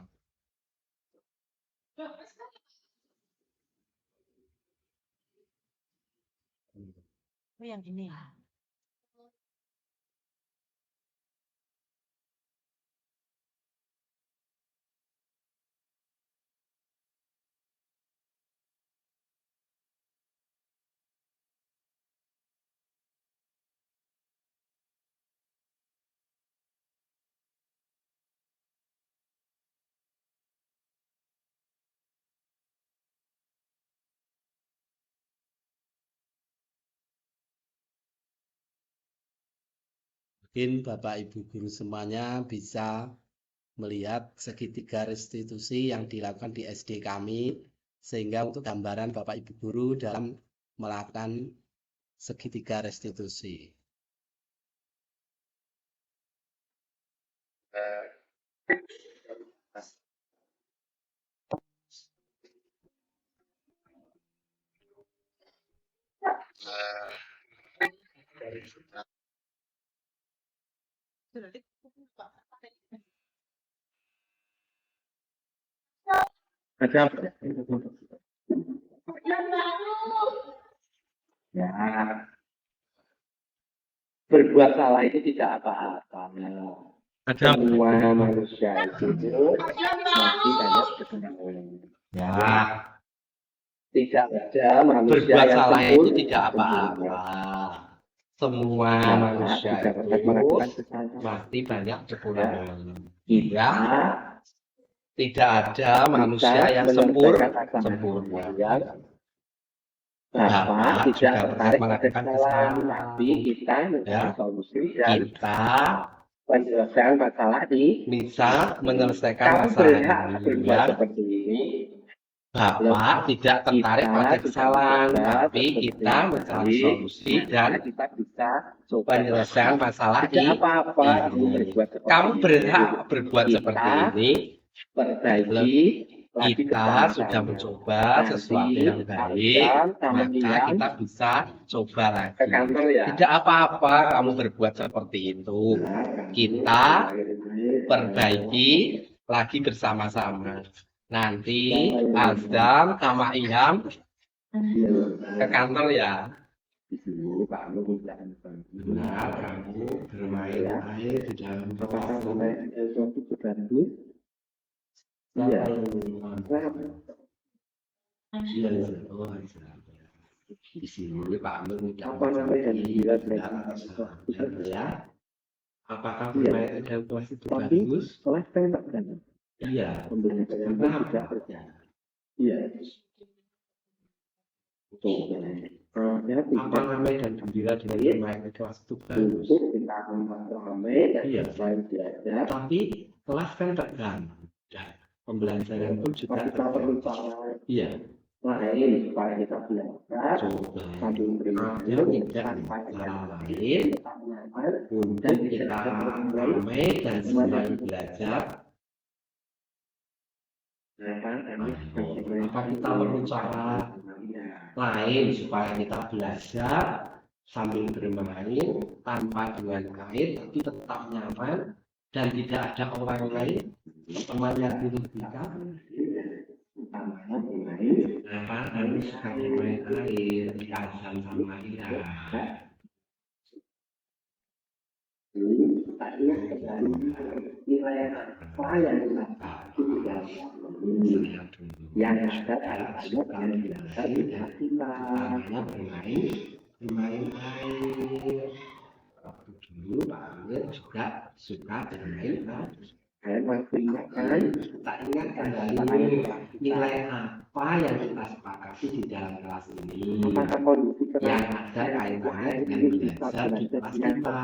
Oh yang ini. Mungkin Bapak Ibu guru semuanya bisa melihat segitiga restitusi yang dilakukan di SD kami, sehingga untuk gambaran Bapak Ibu guru dalam melakukan segitiga restitusi. Ada ya, berbuat salah itu tidak apa-apa. Semua manusia itu mati banyak kesalahan. Ya, tidak ada manusia Berbuat yang salah itu sempurna. tidak apa-apa. Semua manusia Tidak pernah itu melakukan kesalahan. mati banyak kekurangan. Kita Ya, tidak ada manusia yang sempurna. Bapak tidak juga tertarik pada melakukan kesalahan, kesalahan. tapi kita mencari Ya. solusi dan Kita penyelesaian masalah di bisa menyelesaikan kamu masalah berhak ini. berbuat Ya. seperti ini. Bapak tidak tertarik Kita pada sudah kesalahan, bekerja tapi seperti kita mencari ini. solusi dan kita bisa coba penyelesaian masalah tidak apa-apa kamu ini. berbuat seperti Kamu ini. berhak berbuat Kita seperti ini. perbaiki lagi Kita bersama-sama. sudah mencoba Nanti sesuatu yang baik, kamu maka bilang kita bisa coba ke lagi. kantor ya. Tidak apa-apa kamu berbuat seperti itu. Kita perbaiki lagi bersama-sama. Nanti Azam sama Iham ke kantor ya. Benar, kamu bermain-main di dalam Iya. Iya, oh, di sini Pak Nur Apa namanya yang gila ya. Apakah Iya. bermain dalam kelas itu Tapi bagus? kelas tembak kan? Iya. Pembelajaran Kenapa? tidak kerja. Iya. Tuh. Ya, Apa namanya dan gembira dengan bermain di kelas itu bagus? untuk kita ramai dan Iya. selain belajar. Tapi kelas kan tegang. Dan pembelajaran pun juga Kita perlu tegang. cara Iya. lain supaya kita belajar Coba. sambil Ada belajar tidak tanpa cara lain untuk kita ramai dan sembari belajar. Apa kita perlu cara lain supaya kita belajar sambil bermain tanpa dengan kain tapi tetap nyaman dan tidak ada orang lain teman yang dirugikan. Kenapa kami suka bermain air di Azam sama Ira? Yang ada suka belajar kita. Bermain air. Waktu dulu Pak Amir juga suka bermain air. Saya masih ingatkan, Tak ingat kembali nilai apa yang kita sepakati di dalam kelas ini apakah kondisi yang ada kaitannya dengan belajar di kelas kita.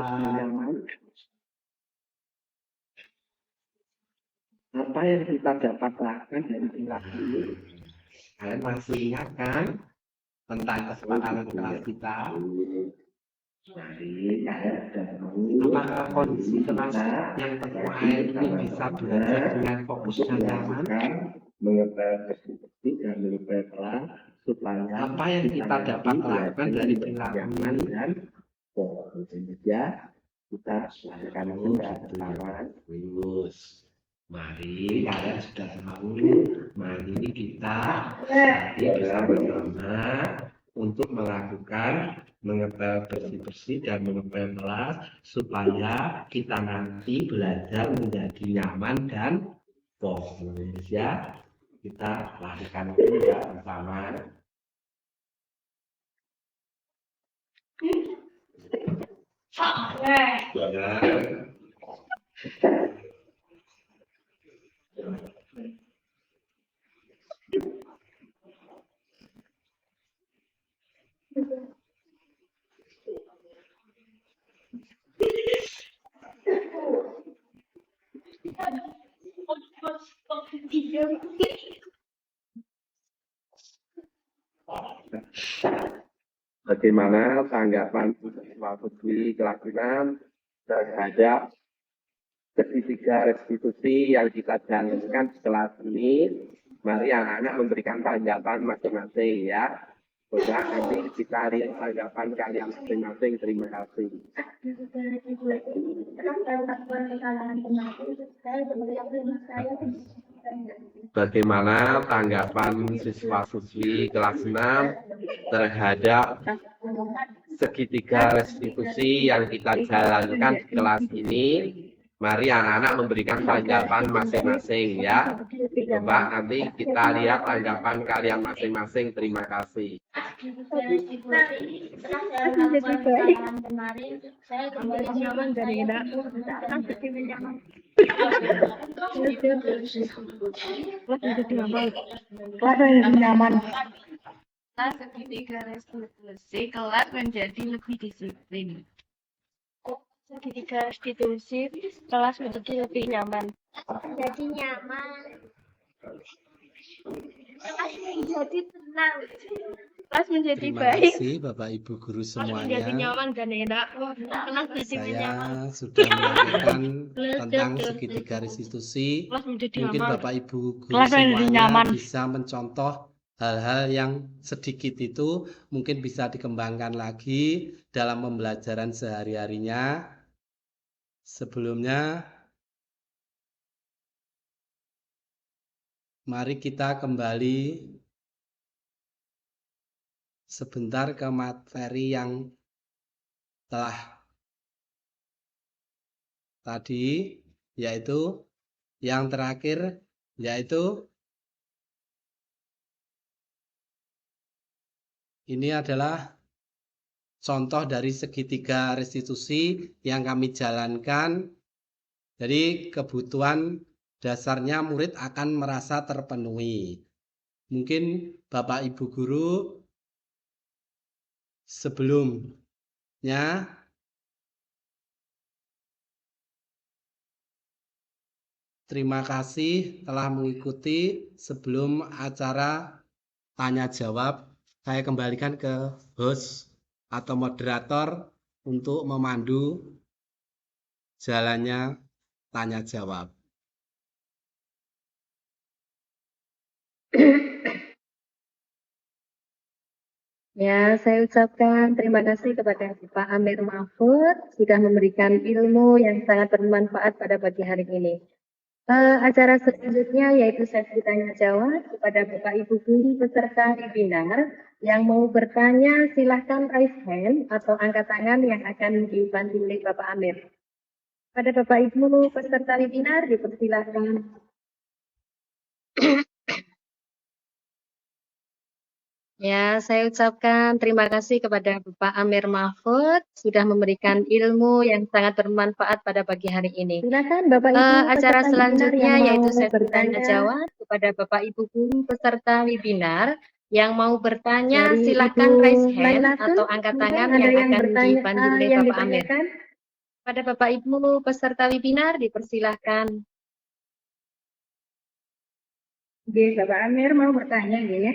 Apa yang kita dapat lakukan dari kelas ini? Kalian masih ingat kan tentang kesepakatan kelas kita? Jadi, saya sudah tahu Apakah kondisi kelas yang penuh air ini bisa belajar dengan fokus dan nyaman? mengetahui bersih dan mengetahui terang supaya Apa yang kita dapat lakukan dari perilaku ini? dan ya kita akan sudah bersama. Bagus. Mari kalian sudah tahu. Mari kita nanti bersama-sama untuk melakukan mengepel bersih-bersih dan mengepel kelas supaya kita nanti belajar menjadi nyaman dan fokus ya. Kita lakukan itu ya bersama. Bagaimana tanggapan siswa siswi kelas 6 terhadap segitiga restitusi yang kita jalankan di kelas ini? Mari anak-anak memberikan tanggapan masing-masing ya. Sudah nanti kita lihat tanggapan kalian masing-masing. Terima kasih. Bagaimana tanggapan siswa-siswi kelas 6 terhadap segitiga restitusi yang kita jalankan di kelas ini? Mari anak-anak memberikan tanggapan masing-masing ya. Coba nanti kita lihat tanggapan kalian masing-masing. Terima kasih. Segitiga restitusi kelas menjadi lebih disiplin. Segitiga restitusi kelas menjadi lebih nyaman. Jadi nyaman. Kelas menjadi tenang. Kelas menjadi Terima baik. kasih Bapak Ibu guru Kelas menjadi semuanya. nyaman dan enak. Kelas menjadi nyaman. Saya sudah menyampaikan tentang segitiga restitusi. Kelas menjadi Mungkin nyaman. Bapak Ibu guru Kelas menjadi semuanya nyaman. bisa mencontoh hal-hal yang sedikit itu mungkin bisa dikembangkan lagi dalam pembelajaran sehari-harinya. Sebelumnya, mari kita kembali sebentar ke materi yang telah tadi, yaitu yang terakhir, yaitu ini adalah contoh dari segitiga restitusi yang kami jalankan. Jadi kebutuhan dasarnya murid akan merasa terpenuhi. Mungkin Bapak Ibu guru sebelumnya terima kasih telah mengikuti. Sebelum acara tanya jawab, saya kembalikan ke host atau moderator untuk memandu jalannya tanya jawab. Ya, saya ucapkan terima kasih kepada Pak Amir Mahfud sudah memberikan ilmu yang sangat bermanfaat pada pagi hari ini. Acara selanjutnya yaitu sesi tanya jawab kepada Bapak Ibu guru peserta webinar yang mau bertanya silahkan raise hand atau angkat tangan yang akan dibantu oleh Bapak Amir. Pada Bapak Ibu peserta webinar dipersilahkan. Ya, saya ucapkan terima kasih kepada Bapak Amir Mahfud sudah memberikan ilmu yang sangat bermanfaat pada pagi hari ini. Silakan Bapak Ibu Acara peserta selanjutnya webinar yang yaitu mau sesi tanya bertanya jawab kepada Bapak Ibu guru peserta webinar yang mau bertanya dari silahkan Ibu raise hand Lailatul. atau angkat Mungkin tangan ada yang yang akan bertanya dibantu oleh yang Bapak Amir. ditanyakan. Pada Bapak Ibu peserta webinar dipersilahkan. Oke, Bapak Amir mau bertanya ya,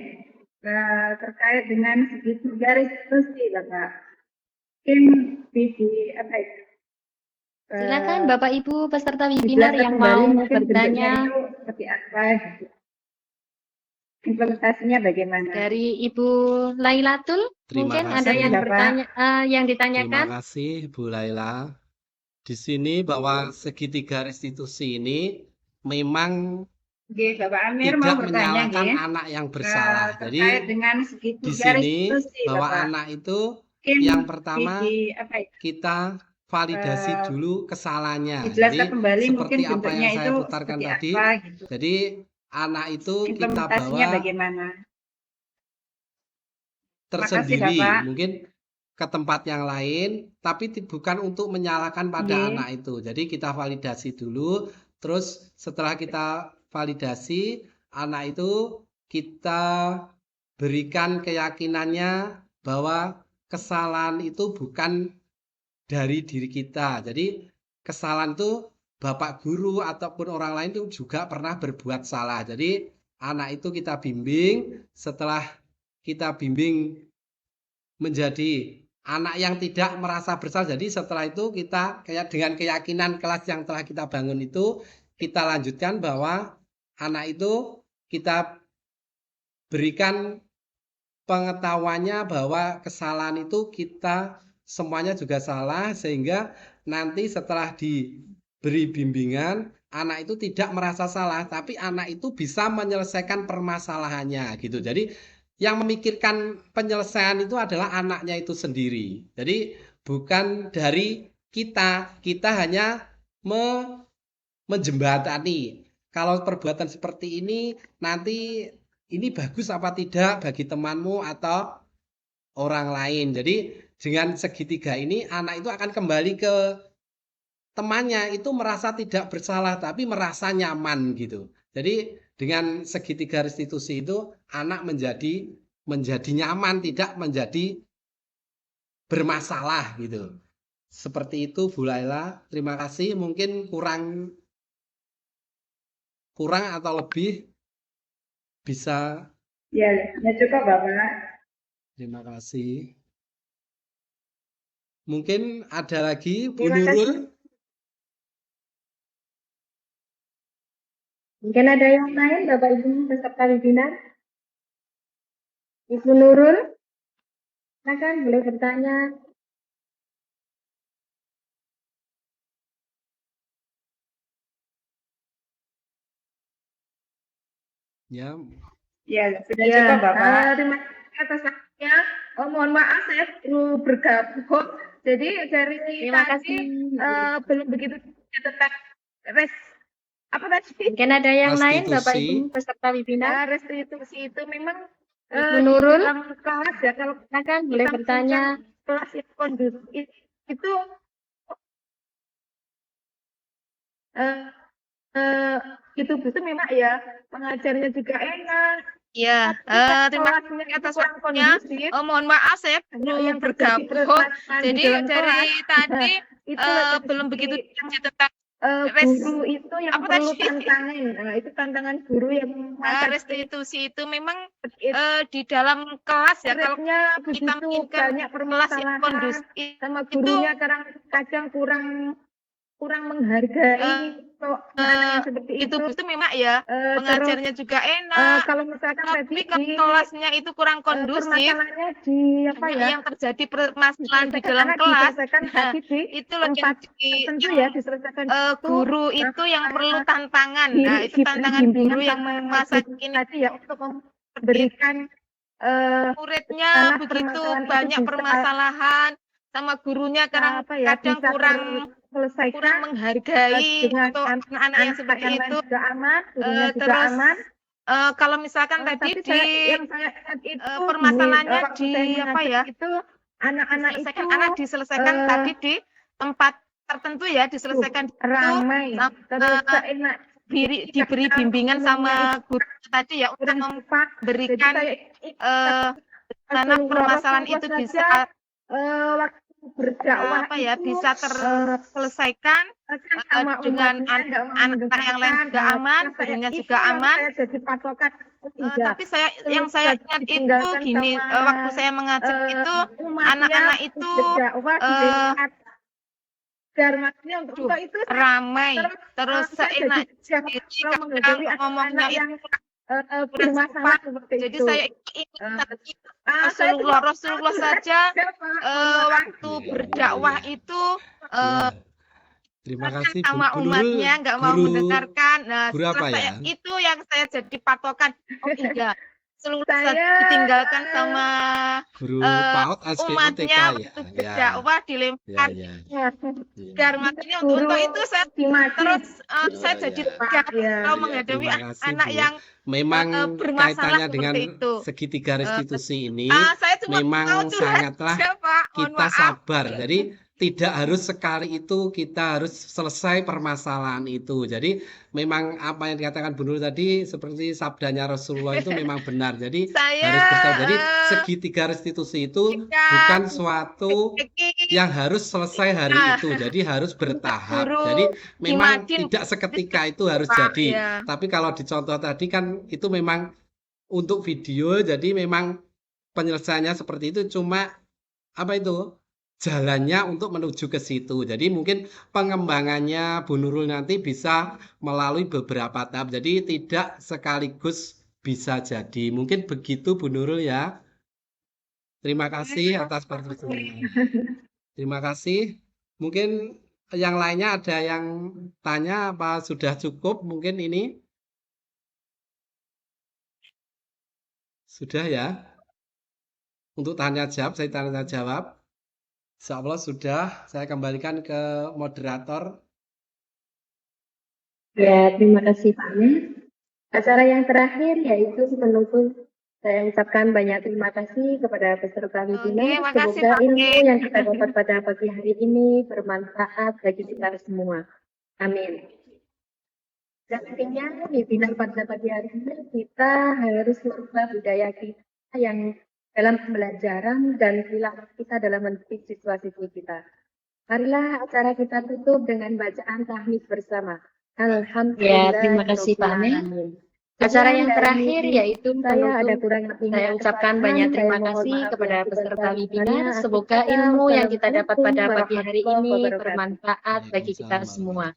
terkait dengan segitiga restitusi, Bapak. Mungkin di apa itu? Silakan Bapak Ibu peserta webinar dijelaskan yang kembali mau mungkin bentuknya bertanya itu seperti apa gitu. Implementasinya bagaimana? dari Ibu Lailatul. Terima Mungkin kasih. ada yang Bapak. bertanya yang Terima ditanyakan. kasih Bu Laila. Di sini bahwa segitiga restitusi ini memang Oke, Bapak Amir mau tidak bertanya menyalahkan ya, anak yang bersalah. Jadi terkait dengan di segitiga sini restitusi, bahwa Bapak. anak itu Mungkin yang pertama apa itu? kita validasi dulu kesalahannya. Jadi Dijelaskan kembali mungkin seperti apa bentuknya yang saya itu putarkan seperti tadi. apa gitu. Jadi anak itu kita Implementasinya bawa bagaimana? tersendiri, Bapak. mungkin ke tempat yang lain, tapi bukan untuk menyalahkan pada Iya. anak itu. Jadi kita validasi dulu, terus setelah kita validasi, anak itu kita berikan keyakinannya bahwa kesalahan itu bukan dari diri kita. Jadi kesalahan itu bapak guru ataupun orang lain itu juga pernah berbuat salah. Jadi anak itu kita bimbing, setelah kita bimbing menjadi anak yang tidak merasa bersalah. Jadi setelah itu kita kayak dengan keyakinan kelas yang telah kita bangun itu, kita lanjutkan bahwa anak itu kita berikan pengetahuannya bahwa kesalahan itu kita semuanya juga salah, sehingga nanti setelah diberi bimbingan, anak itu tidak merasa salah, tapi anak itu bisa menyelesaikan permasalahannya gitu. Jadi yang memikirkan penyelesaian itu adalah anaknya itu sendiri. Jadi bukan dari kita hanya menjembatani. Kalau perbuatan seperti ini nanti ini bagus apa tidak bagi temanmu atau orang lain. Jadi dengan segitiga ini anak itu akan kembali ke temannya, itu merasa tidak bersalah tapi merasa nyaman gitu. Jadi dengan segitiga restitusi itu anak menjadi nyaman, tidak menjadi bermasalah gitu. Seperti itu Bu Laila. Terima kasih. Mungkin kurang atau lebih bisa. Ya cukup Bapak. Terima kasih. Mungkin ada lagi Bu Terima kasih. Nurul. Mungkin ada yang lain Bapak Ibu peserta webinar? Ibu Nurul, silakan boleh bertanya. Ya, Ya, sudah cukup Bapak. Terima kasih atas waktunya. Mohon maaf saya perlu bergabung. Jadi dari Terima tadi kasih. belum begitu tentang apa tadi? Mungkin ada yang lain Bapak Restitusi. Ibu peserta webinar. Restitusi itu memang Ibu Nurul, dalam kelas ya kalau silakan boleh kita bertanya. kelas yang kondusif itu itu memang ya pengajarnya juga enak. Ya, terima kasih atas waktunya. Mohon maaf saya belum bergabung. Jadi dari tadi belum begitu tentang guru itu yang apa perlu tadi? tantangan. Nah, itu tantangan guru yang restitusi itu memang di dalam kelas ya kalau muridnya kita begitu menginginkan banyak kelas yang permasalahan kondusif sama gurunya kadang kurang menghargai anak-anak seperti itu itu. memang ya Terus pengajarnya juga enak. kalau misalkan Tapi tadi kalau di kelasnya itu kurang kondusif, permasalahannya di apa ya? yang terjadi permasalahan di dalam anak kelas, diselesaikan tadi di itu loh yang tentu ya diselesaikan guru itu yang perlu tantangan. Nah, itu diberi tantangan bimbingan guru yang sama masa guru kini tadi ya untuk memberikan muridnya anak begitu permasalahan itu banyak bisa, permasalahan sama gurunya kadang bisa kurang terselesaikan menghargai dengan untuk anak-anak yang seperti yang itu. lain juga aman, gurunya juga Terus aman. kalau misalkan tadi Tapi di yang saya lihat itu permasalahannya waktu di saya apa ya? itu anak-anak itu diselesaikan tadi di tempat tertentu ya, diselesaikan ramai, terus enak diberi bimbingan sama guru tadi ya untuk memberikan mana permasalahan itu bisa waktu berdakwah apa ya bisa terselesaikan dengan anak yang lain juga aman, gurunya juga aman. Jadi patokan Tapi yang saya ingat itu gini, waktu saya mengajar itu anak-anak itu itu ramai, terus seenak ngomongnya itu bermasalah seperti jadi itu. saya ingat Rasulullah saja waktu berdakwah itu Terima kasih sama Bu Nurul. umatnya nggak mau mendengarkan. Nah, guru apa ya? itu yang saya jadi patokan. Oh iya, seluruh Saya, ditinggalkan sama Guru PAUD SPOTK umatnya ya. waktu berdakwah dilempar. Ya. Garmatnya untuk itu saya terus saya jadi tegas kalau menghadapi terima kasih, anak Bu. yang Memang bermasalah kaitannya dengan seperti itu. segitiga restitusi ini saya cuma memang tahu Tuhan sangatlah siapa. Mohon kita maaf. sabar. Jadi tidak harus sekali itu kita harus selesai permasalahan itu. Jadi memang apa yang dikatakan Bu Nurul tadi seperti sabdanya Rasulullah itu memang benar. Jadi harus bertahap. Jadi segitiga restitusi itu bukan suatu yang harus selesai hari itu. Jadi harus bertahap. Jadi memang tidak seketika itu harus jadi. Tapi kalau dicontoh tadi kan itu memang untuk video. Jadi memang penyelesaiannya seperti itu, cuma apa itu? Jalannya untuk menuju ke situ. Jadi mungkin pengembangannya Bu Nurul nanti bisa melalui beberapa tahap. Jadi tidak sekaligus bisa jadi. Mungkin begitu Bu Nurul ya. Terima kasih atas pertanyaan. Terima kasih. Mungkin yang lainnya ada yang tanya apa sudah cukup mungkin ini? Sudah ya? Untuk tanya jawab, saya tanya jawab. Insya Allah sudah, saya kembalikan ke moderator. Ya, terima kasih Pak Amir. Acara yang terakhir yaitu penutup. Saya ucapkan banyak terima kasih kepada peserta webinar. Semoga ilmu yang kita dapat pada pagi hari ini bermanfaat bagi kita semua. Amin. Dan intinya webinar pada pagi hari ini kita harus merubah budaya kita yang dalam pembelajaran dan perilaku kita dalam mendidik siswa-siswi kita. Marilah acara kita tutup dengan bacaan tahmid bersama. Alhamdulillah. Ya, terima kasih Pak Amir. Acara yang terakhir yaitu saya ada kurang lebihnya. Saya ucapkan banyak terima kasih kepada peserta webinar. Semoga ilmu yang kita dapat pada pagi hari ini bermanfaat bagi kita semua.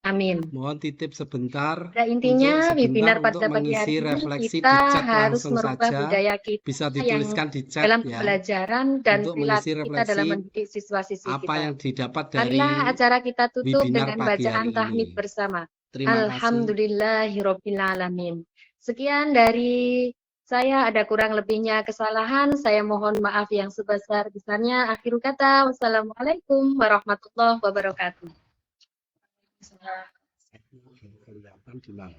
Amin. Mohon titip sebentar. Pada intinya, webinar pada untuk pagi mengisi hari ini refleksi di kita chat harus langsung merubah saja. budaya kita Bisa dituliskan di chat dalam ya. pembelajaran dan Untuk perilaku mengisi kita dalam refleksi mendidik siswa-siswi apa kita. yang didapat dari Marilah acara kita tutup webinar dengan pagi bacaan hari tahmid ini. bersama. Terima kasih. Alhamdulillahirobbilalamin. Sekian dari saya, ada kurang lebihnya kesalahan. Saya mohon maaf yang sebesar-besarnya. Akhir kata, wassalamualaikum warahmatullahi wabarakatuh. Kelihatan di mana?